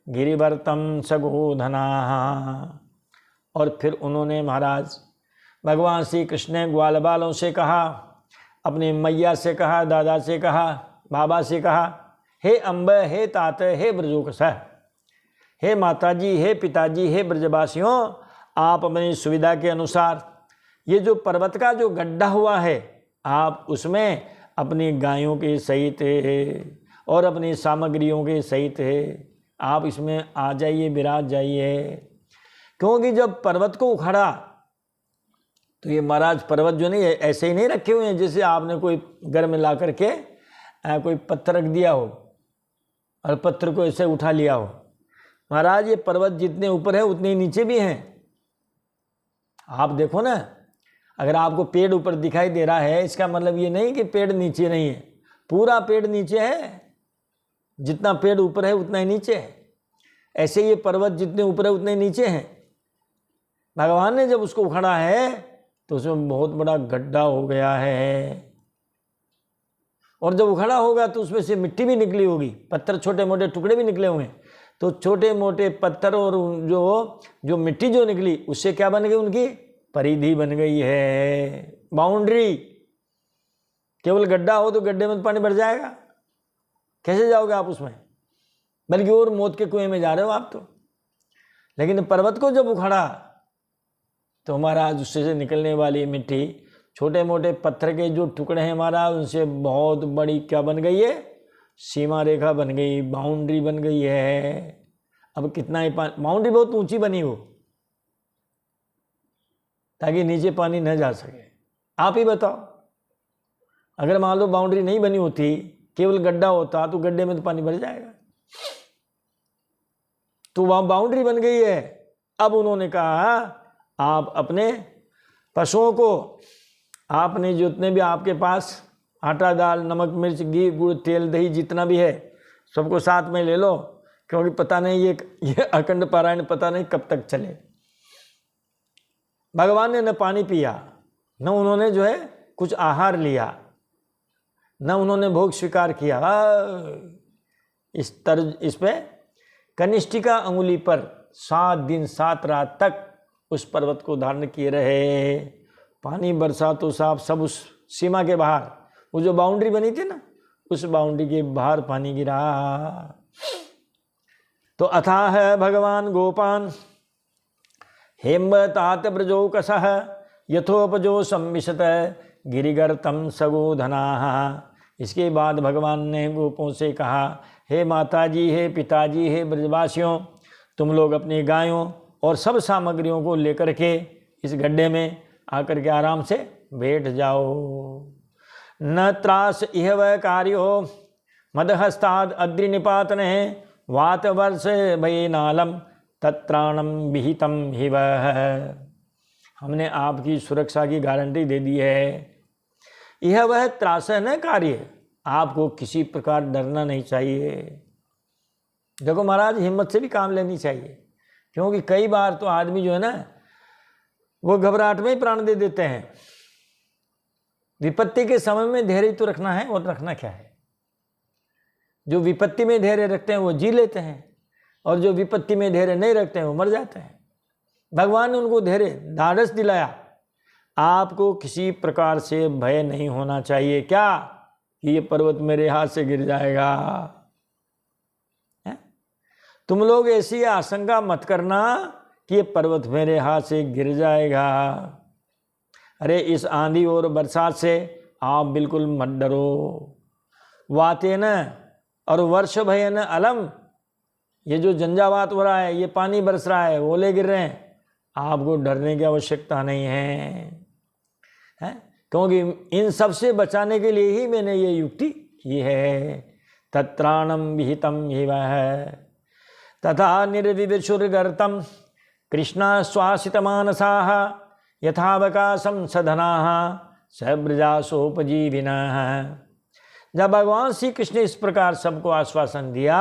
गिरिवर्तम सगोधना। और फिर उन्होंने महाराज भगवान श्री कृष्ण ने ग्वाल बालों से कहा, अपनी मैया से कहा, दादा से कहा, बाबा से कहा, हे अम्ब, हे तात, हे ब्रजोकस, हे माताजी, हे पिताजी, हे ब्रजवासियों, आप अपनी सुविधा के अनुसार ये जो पर्वत का जो गड्ढा हुआ है, आप उसमें अपनी गायों के सहित और अपनी सामग्रियों के सहित आप इसमें आ जाइए, विराज जाइए। क्योंकि जब पर्वत को उखाड़ा तो ये महाराज पर्वत जो नहीं ऐसे ही नहीं रखे हुए हैं जैसे आपने कोई घर में ला करके कोई पत्थर रख दिया हो और पत्थर को ऐसे उठा लिया हो। महाराज ये पर्वत जितने ऊपर है उतने ही नीचे भी हैं। आप देखो ना, अगर आपको पेड़ ऊपर दिखाई दे रहा है, इसका मतलब ये नहीं कि पेड़ नीचे नहीं है, पूरा पेड़ नीचे है। जितना पेड़ ऊपर है उतना ही नीचे है। ऐसे ये पर्वत जितने ऊपर है उतने ही नीचे हैं। भगवान ने जब उसको उखाड़ा है तो उसमें बहुत बड़ा गड्ढा हो गया है, और जब उखड़ा होगा तो उसमें से मिट्टी भी निकली होगी, पत्थर छोटे मोटे टुकड़े भी निकले होंगे। तो छोटे मोटे पत्थर और जो मिट्टी जो निकली उससे क्या बन गई, उनकी परिधि बन गई है, बाउंड्री। केवल गड्ढा हो तो गड्ढे में तो पानी भर जाएगा, कैसे जाओगे आप उसमें, बल्कि और मौत के कुएं में जा रहे हो आप तो। लेकिन पर्वत को जब उखाड़ा तो महाराज उससे से निकलने वाली मिट्टी, छोटे मोटे पत्थर के जो टुकड़े हैं महाराज, उनसे बहुत बड़ी क्या बन गई है, सीमा रेखा बन गई, बाउंड्री बन गई है। अब कितना ही पानी, बाउंड्री बहुत ऊंची बनी हो ताकि नीचे पानी न जा सके। आप ही बताओ, अगर मान लो बाउंड्री नहीं बनी होती, केवल गड्ढा होता, तो गड्ढे में तो पानी भर जाएगा। तो वहां बाउंड्री बन गई है। अब उन्होंने कहा, आप अपने पशुओं को, आपने जितने भी आपके पास आटा दाल नमक मिर्च घी गुड़ तेल दही जितना भी है सबको साथ में ले लो, क्योंकि पता नहीं ये अखंड पारायण पता नहीं कब तक चले। भगवान ने न पानी पिया, न उन्होंने जो है कुछ आहार लिया, न उन्होंने भोग स्वीकार किया। इस पे कनिष्ठिका अंगुली पर 7 दिन 7 रात तक उस पर्वत को धारण किए रहे। पानी बरसा तो साफ, सब उस सीमा के बाहर, वो जो बाउंड्री बनी थी ना, उस बाउंड्री के बाहर पानी गिरा। तो अथाह भगवान गोपान हेम्ब तात ब्रजोकसः यथोपजो संविशत गिरिगर्तम सगोधना। इसके बाद भगवान ने गोपों से कहा, हे माताजी, हे पिताजी, हे ब्रजवासियों, तुम लोग अपनी गायों और सब सामग्रियों को लेकर के इस गड्ढे में आकर के आराम से बैठ जाओ। न त्रास इह वह कार्यो मदहस्ताद अद्रि निपातन वात वर्ष भय नालम तत्राणम विहितम हिव। हमने आपकी सुरक्षा की गारंटी दे दी है। यह वह त्रास न कार्य, आपको किसी प्रकार डरना नहीं चाहिए। देखो महाराज, हिम्मत से भी काम लेनी चाहिए, क्योंकि कई बार तो आदमी जो है ना, वो घबराहट में ही प्राण दे देते हैं। विपत्ति के समय में धैर्य तो रखना है, और रखना क्या है। जो विपत्ति में धैर्य रखते हैं वो जी लेते हैं, और जो विपत्ति में धैर्य नहीं रखते हैं वो मर जाते हैं। भगवान ने उनको धैर्य ढाढ़स दिलाया। आपको किसी प्रकार से भय नहीं होना चाहिए, क्या कि ये पर्वत मेरे हाथ से गिर जाएगा। तुम लोग ऐसी आशंका मत करना कि ये पर्वत मेरे हाथ से गिर जाएगा। अरे इस आंधी और बरसात से आप बिल्कुल मत डरो। वातेन और वर्ष भयन अलम, ये जो झंझावात हो रहा है, ये पानी बरस रहा है, ओले गिर रहे हैं, आपको डरने की आवश्यकता नहीं है, क्योंकि इन सब से बचाने के लिए ही मैंने ये युक्ति की है। तत्राणम विहितम हिव तथा निर्विविशुर्गर्तम कृष्णा श्वासितमानसाः यथावकाशं सधनाः सब्रजासोपजीविनः। जब भगवान श्री कृष्ण ने इस प्रकार सबको आश्वासन दिया,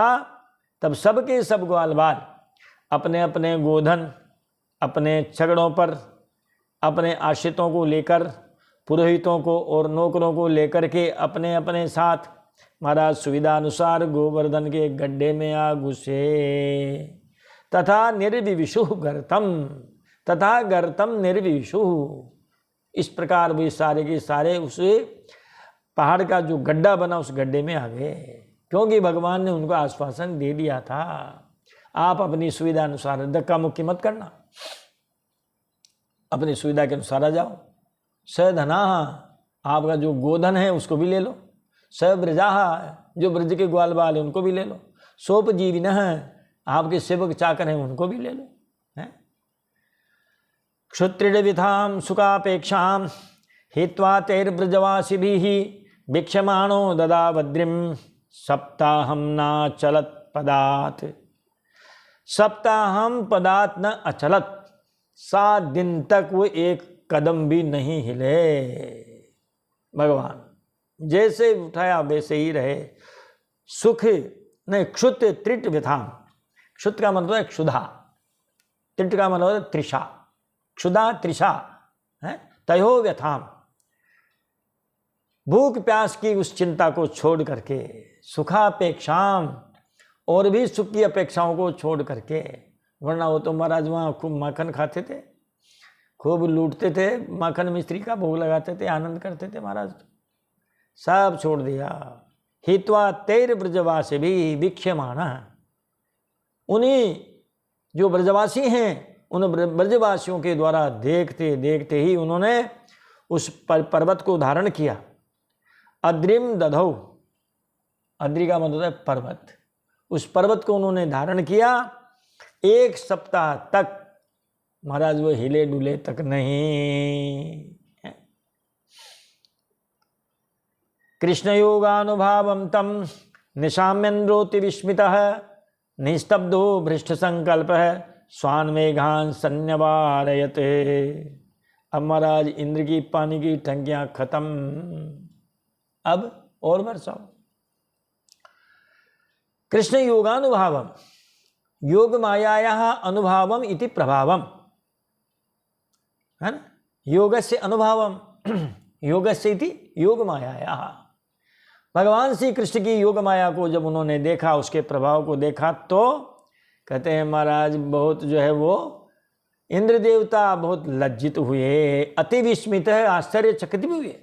तब सबके सब ग्वाल बाल अपने अपने गोधन, अपने छगड़ों पर, अपने आश्रितों को लेकर, पुरोहितों को और नौकरों को लेकर के अपने अपने साथ महाराज सुविधा अनुसार गोवर्धन के गड्ढे में आ घुसे। तथा निर्विविशु गर्तम, तथा गर्तम निर्विविशु, इस प्रकार वे सारे के सारे उस पहाड़ का जो गड्ढा बना उस गड्ढे में आ गए, क्योंकि भगवान ने उनको आश्वासन दे दिया था आप अपनी सुविधा अनुसार धक्का मुक्की मत करना, अपनी सुविधा के अनुसार आ जाओ। सधना, आपका जो गोधन है उसको भी ले लो। सब्रजा, जो ब्रज के ग्वाल बाल है उनको भी ले लो। सोप जीविन, आपके सेवक चाकर हैं उनको भी ले लो। क्षुत्रिड विधाम सुखापेक्षाम हित्वा तैर्ब्रजवासिभिः भिक्षमाणो ददा बद्रिम सप्ताहम न चलत पदात। सप्ताहम पदात न अचलत, 7 दिन तक वो एक कदम भी नहीं हिले। भगवान जैसे उठाया वैसे ही रहे। सुख नहीं, क्षुत त्रिट व्यथाम, क्षुत का मतलब है क्षुधा, त्रिट का मतलब है त्रिषा, क्षुधा त्रिषा है, तयो व्यथाम, भूख प्यास की उस चिंता को छोड़ करके, सुखापेक्षाम, और भी सुख की अपेक्षाओं को छोड़ करके, वरना वो तो महाराज वहाँ खूब माखन खाते थे, खूब लूटते थे, माखन मिस्त्री का भोग लगाते थे, आनंद करते थे महाराज, सब छोड़ दिया। हित्वा तैर ब्रजवासी भी भिक्षमाणा, उन्हीं जो ब्रजवासी हैं उन ब्रजवासियों के द्वारा देखते देखते ही उन्होंने उस पर्वत को धारण किया। अद्रिम दधौ, अद्रि का मतलब है पर्वत, उस पर्वत को उन्होंने धारण किया। 1 सप्ताह तक महाराज वो हिले डुले तक नहीं। कृष्ण योगानुभावम तम निशाम्यन्रोति विस्मितः निस्तब्धो भ्रष्ट संकल्प स्वान मेघान सन्यवारयते। अब महाराज इंद्र की पानी की टंकियां खत्म, अब और बरसाओ। कृष्ण योगानुभावम, योग मायायाः अनुभवम इति प्रभावम, है ना, योगस्य अनुभवम योगस्य इति योग मायायाः। भगवान श्री कृष्ण की योग माया को जब उन्होंने देखा, उसके प्रभाव को देखा, तो कहते हैं महाराज बहुत जो है वो इंद्र देवता बहुत लज्जित हुए, अति विस्मित है, आश्चर्यचकित भी हुए।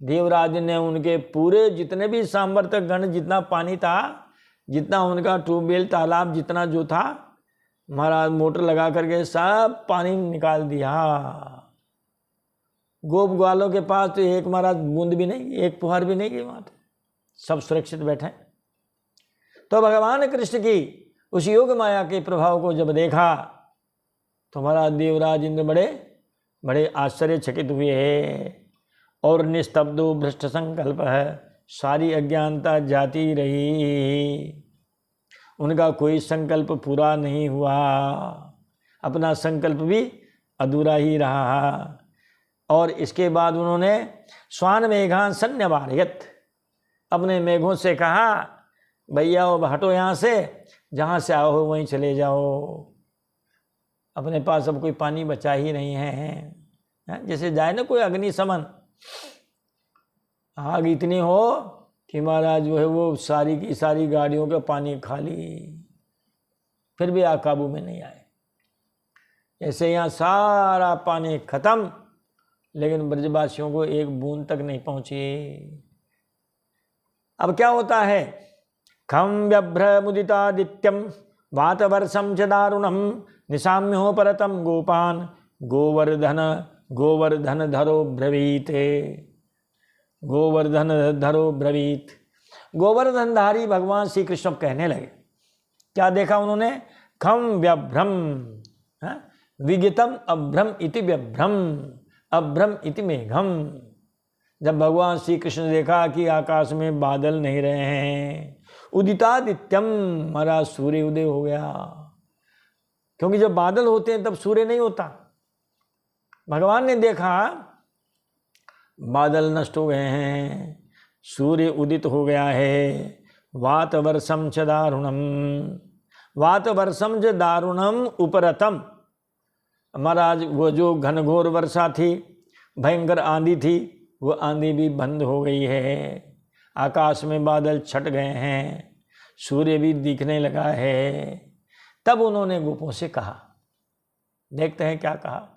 देवराज ने उनके पूरे जितने भी सामर्थ्य गण, जितना पानी था, जितना उनका ट्यूबवेल तालाब जितना जो था, महाराज मोटर लगा करके सब पानी निकाल दिया। गोप ग्वालों के पास तो एक महाराज बूंद भी नहीं, एक फुहार भी नहीं गई वहाँ, सब सुरक्षित बैठे। तो भगवान कृष्ण की उस योग माया के प्रभाव को जब देखा तो महाराज देवराज इंद्र बड़े बड़े आश्चर्यचकित हुए और निस्तब्धो भ्रष्ट संकल्प है, सारी अज्ञानता जाती रही, उनका कोई संकल्प पूरा नहीं हुआ, अपना संकल्प भी अधूरा ही रहा। और इसके बाद उन्होंने स्वान मेघान सन्यवारयत, अपने मेघों से कहा भैया अब हटो यहाँ से, जहाँ से आओ हो वहीं चले जाओ, अपने पास अब कोई पानी बचा ही नहीं है। जैसे जाए ना कोई अग्नि समन, आग इतनी हो कि महाराज जो है वो सारी की सारी गाड़ियों का पानी खाली, फिर भी आग काबू में नहीं आए। ऐसे यहाँ सारा पानी खत्म, लेकिन ब्रजवासियों को एक बूंद तक नहीं पहुंची। अब क्या होता है, खम व्यभ्र मुदितादित्यम वातवर्षम च दारुणम निशाम्यो परतम गोपान गोवर्धन गोवर्धन धरो ब्रवीत, गोवर्धन धरो ब्रवीत। गोवर्धनधारी भगवान श्री कृष्ण कहने लगे, क्या देखा उन्होंने, खम व्यभ्रम, विगितम अभ्रम इति व्यभ्रम, अभ्रम इति मेघम। जब भगवान श्री कृष्ण ने देखा कि आकाश में बादल नहीं रहे हैं, उदितादित्यम, महाराज सूर्य उदय हो गया, क्योंकि जब बादल होते हैं तब सूर्य नहीं होता। भगवान ने देखा बादल नष्ट हो गए हैं, सूर्य उदित हो गया है। वात वर्षम च दारुणम, वात वर्षम च दारुणम उपरतम, महाराज वो जो घनघोर वर्षा थी, भयंकर आंधी थी, वो आंधी भी बंद हो गई है, आकाश में बादल छट गए हैं, सूर्य भी दिखने लगा है। तब उन्होंने गोपों से कहा, देखते हैं क्या कहा,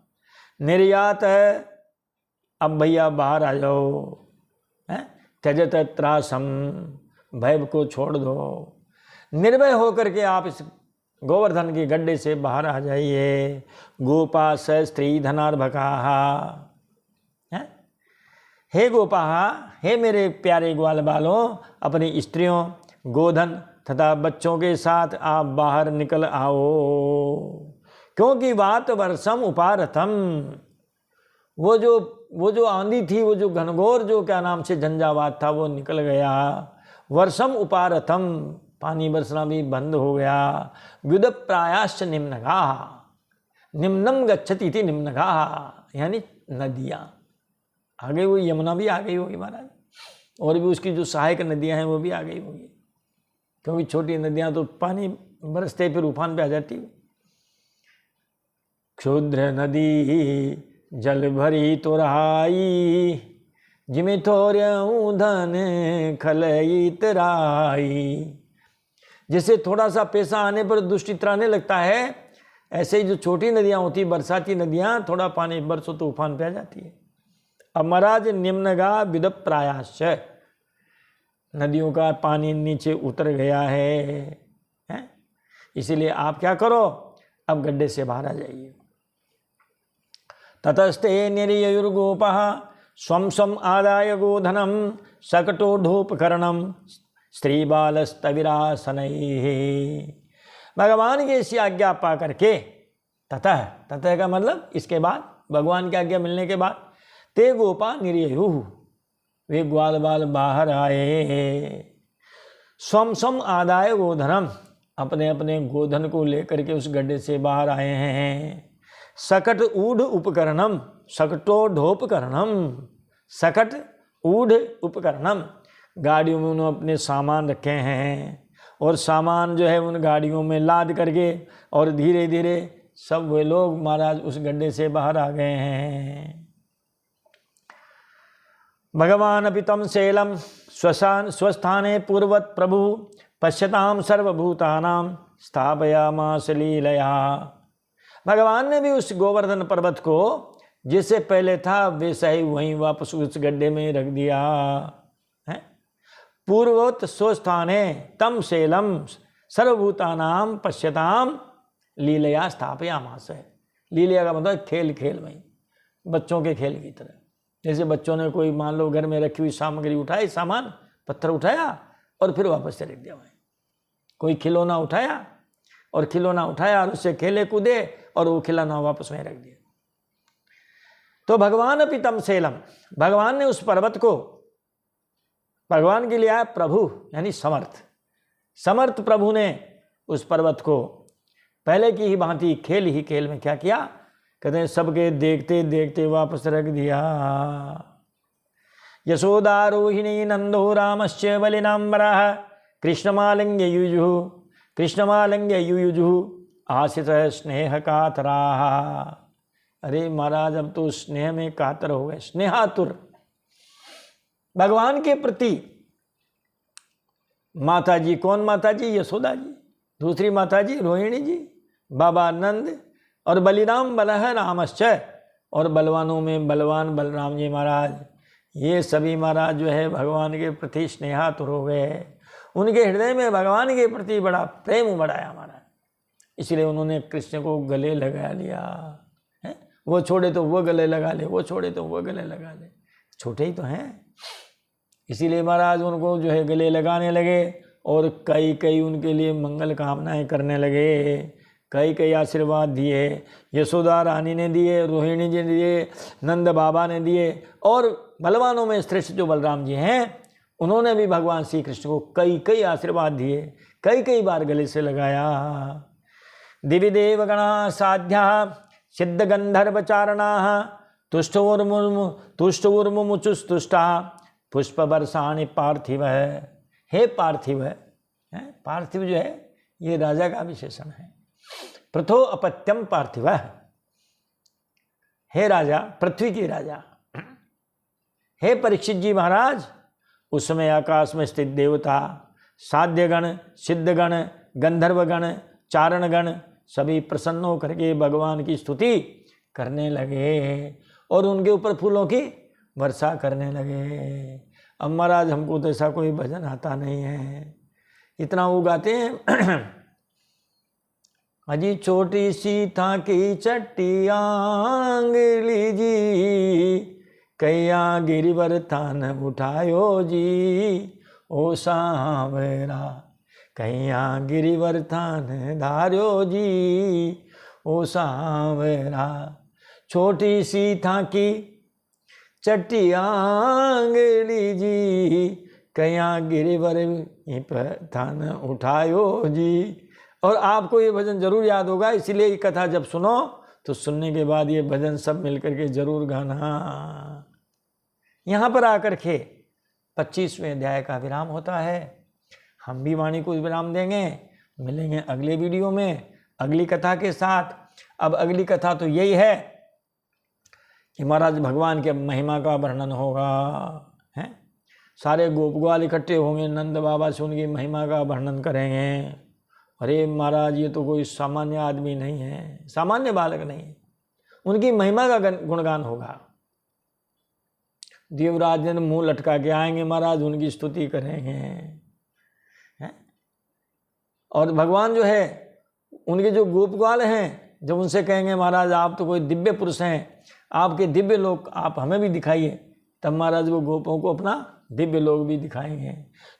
निर्यात है, अब भैया बाहर आ जाओ, त्यजत त्रासम, भय को छोड़ दो, निर्भय होकर के आप इस गोवर्धन के गड्ढे से बाहर आ जाइए। गोपा स स्त्री धनार्भका, हे गोपाहा, हे मेरे प्यारे ग्वाल बालों, अपनी स्त्रियों, गोधन तथा बच्चों के साथ आप बाहर निकल आओ, क्योंकि वात वर्षम उपारथम, वो जो आंधी थी, वो जो घनघोर जो क्या नाम से झंझावात था, वो निकल गया। वर्षम उपारथम, पानी बरसना भी बंद हो गया। व्युद प्रायाश्च निम्नगा, निम्नम गच्छति थी निम्नगा, यानी नदियाँ आ गई, वो यमुना भी आ गई होगी महाराज, और भी उसकी जो सहायक नदियाँ हैं वो भी आ गई होगी, क्योंकि छोटी नदियाँ तो पानी बरसते फिर उफान पे आ जाती है। क्षुद्र नदी जल भरी तो रहाई, जिमे थोर्यऊ धन खलई तराई। जैसे थोड़ा सा पैसा आने पर दुष्ट इतराने लगता है, ऐसे ही जो छोटी नदियाँ होती, बरसाती नदियाँ, थोड़ा पानी बरसो तो उफान पे आ जाती है। अब महाराज निम्नगा विद प्रायाश्च, नदियों का पानी नीचे उतर गया है? इसीलिए आप क्या करो, अब गड्ढे से बाहर आ जाइए। ततस्ते निर्ययुर्गोपः स्वं स्वं आदाय गोधनम शकटोढोपकरणम स्त्री बालस्तविरासनैः। भगवान की ऐसी आज्ञा पा करके, ततः का मतलब इसके बाद, भगवान की आज्ञा मिलने के बाद, ते गोपा निर्ययु, वे ग्वाल बाल बाहर आए। स्वम स्वम आदाय गोधनम, अपने अपने गोधन को लेकर के उस गड्ढे से बाहर आए हैं। सकट ऊढ़ उपकरणम, शकटोढोपकरणम, सकट ऊढ़ उपकरणम, गाड़ियों में उन्होंने अपने सामान रखे हैं, और सामान जो है उन गाड़ियों में लाद करके, और धीरे धीरे सब वे लोग महाराज उस गड्ढे से बाहर आ गए हैं। भगवान अपि तम शैलम स्वस्थाने पूर्वत प्रभु पश्यताम सर्वभूतानाम स्थापयामास लीलया। भगवान ने भी उस गोवर्धन पर्वत को जैसे पहले था वैसा ही वहीं वापस उस गड्ढे में रख दिया है। पूर्वत स्वस्थाने तम शैलम सर्वभूतानाम पश्यताम लीलया स्थापयामास। लीलया का मतलब खेल खेल में, बच्चों के खेल की तरह। जैसे बच्चों ने कोई मान लो घर में रखी हुई सामग्री उठाई, सामान पत्थर उठाया और फिर वापस से रख दिया वहीं। कोई खिलौना उठाया और उससे खेले कूदे और वो खिलौना वापस वहीं रख दिया। तो भगवान अपि तम शैलम, भगवान ने उस पर्वत को, भगवान के लिए आया प्रभु यानी समर्थ प्रभु ने उस पर्वत को पहले की ही भांति खेल ही खेल में क्या किया, कहते हैं सबके देखते देखते वापस रख दिया। यशोदारोहिणी नंदो रामस्य बलिनाम्बरः कृष्णमालिंग्य युयुजुः आशिष स्नेह कातराः। अरे महाराज अब तो स्नेह में कातर हो गए, स्नेहातुर भगवान के प्रति। माता जी, कौन माता जी? यशोदा जी। दूसरी माता जी रोहिणी जी, बाबा नंद, और बलिराम बलह रामश्चय, और बलवानों में बलवान बलराम जी महाराज। ये सभी महाराज जो है भगवान के प्रति स्नेहातुर हो गए। उनके हृदय में भगवान के प्रति बड़ा प्रेम उमड़ाया महाराज, इसलिए उन्होंने कृष्ण को गले लगा लिया है। वो छोड़े तो वो गले लगा ले, वो छोड़े तो वो गले लगा ले, छोटे ही तो हैं। इसीलिए महाराज उनको जो है गले लगाने लगे और कई उनके लिए मंगल कामनाएं करने लगे, कई आशीर्वाद दिए। यशोदा रानी ने दिए, रोहिणी जी ने दिए, नंद बाबा ने दिए, और बलवानों में श्रेष्ठ जो बलराम जी हैं उन्होंने भी भगवान श्री कृष्ण को कई आशीर्वाद दिए, कई बार गले से लगाया। दिवि देव गणा साध्या सिद्ध गंधर्व चारणा तुष्टुर्मुमुचुस्तुष्टा पुष्प वर्षाणि पार्थिव है। हे पार्थिव है, पार्थिव जो है ये राजा का विशेषण है। प्रथो अपत्यम पार्थिव, हे राजा, पृथ्वी की राजा। हे परीक्षित जी महाराज, उस समय आकाश में स्थित देवता, साध्यगण, सिद्धगण, गंधर्वगण, चारणगण सभी प्रसन्न होकर के भगवान की स्तुति करने लगे और उनके ऊपर फूलों की वर्षा करने लगे। अब महाराज हमको तो ऐसा कोई भजन आता नहीं है, इतना वो गाते हैं अजी छोटी सी था की चट्टी आंगली जी, कैया गिरिवर थान उठायो जी, ओ सांवरा कैया गिरिवर थान धार्यो जी, ओ सांवरा। छोटी सी था की चट्टी आंगली जी, कैया गिरिवर थान उठायो जी। और आपको ये भजन जरूर याद होगा, इसीलिए ये कथा जब सुनो तो सुनने के बाद ये भजन सब मिलकर के जरूर गाना। यहाँ पर आकर के 25वें अध्याय का विराम होता है। हम भी वाणी को विराम देंगे, मिलेंगे अगले वीडियो में अगली कथा के साथ। अब अगली कथा तो यही है कि महाराज भगवान के महिमा का वर्णन होगा, है सारे गोप ग्वाल इकट्ठे होंगे, नंद बाबा से उनकी महिमा का वर्णन करेंगे। अरे महाराज ये तो कोई सामान्य आदमी नहीं है, सामान्य बालक नहीं है, उनकी महिमा का गुणगान होगा। देवराज ने मुंह लटका के आएंगे, महाराज उनकी स्तुति करेंगे, है? और भगवान जो है उनके जो गोप ग्वाल हैं, जब उनसे कहेंगे महाराज आप तो कोई दिव्य पुरुष हैं, आपके दिव्य लोक आप हमें भी दिखाइए, तब महाराज वो गोपों को अपना दिव्य लोक भी दिखाएंगे।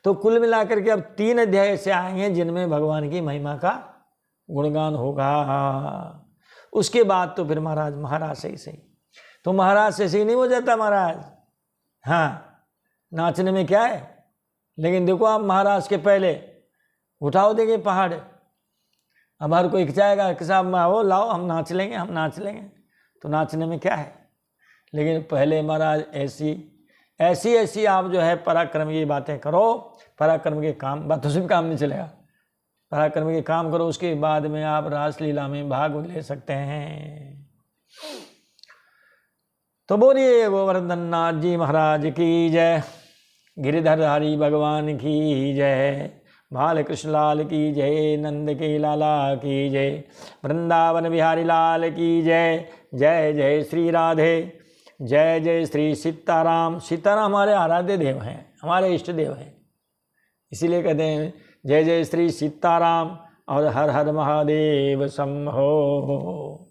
तो कुल मिलाकर के अब 3 अध्याय ऐसे आएंगे जिनमें भगवान की महिमा का गुणगान होगा। उसके बाद तो फिर महाराज सही तो महाराज से सही नहीं हो जाता महाराज। हाँ नाचने में क्या है, लेकिन देखो आप महाराज के पहले उठाओ देंगे पहाड़, अब हर कोई चाहेगा कि साहब आओ लाओ हम नाच लेंगे, तो नाचने में क्या है। लेकिन पहले महाराज ऐसी आप जो है पराक्रम की बातें करो, पराक्रम के काम बातों से भी काम नहीं चलेगा, पराक्रम के काम करो, उसके बाद में आप रासलीला में भाग ले सकते हैं। तो बोलिए गोवर्धन नाथ जी महाराज की जय, गिरिधरधारी भगवान की जय, बालकृष्ण लाल की जय, नंद के लाला की जय, वृंदावन बिहारी लाल की जय। जय जय श्री राधे, जय जय श्री सीताराम। सीताराम हमारे आराध्य देव हैं, हमारे इष्ट देव हैं, इसीलिए कहते हैं जय जय श्री सीताराम और हर हर महादेव शंभो।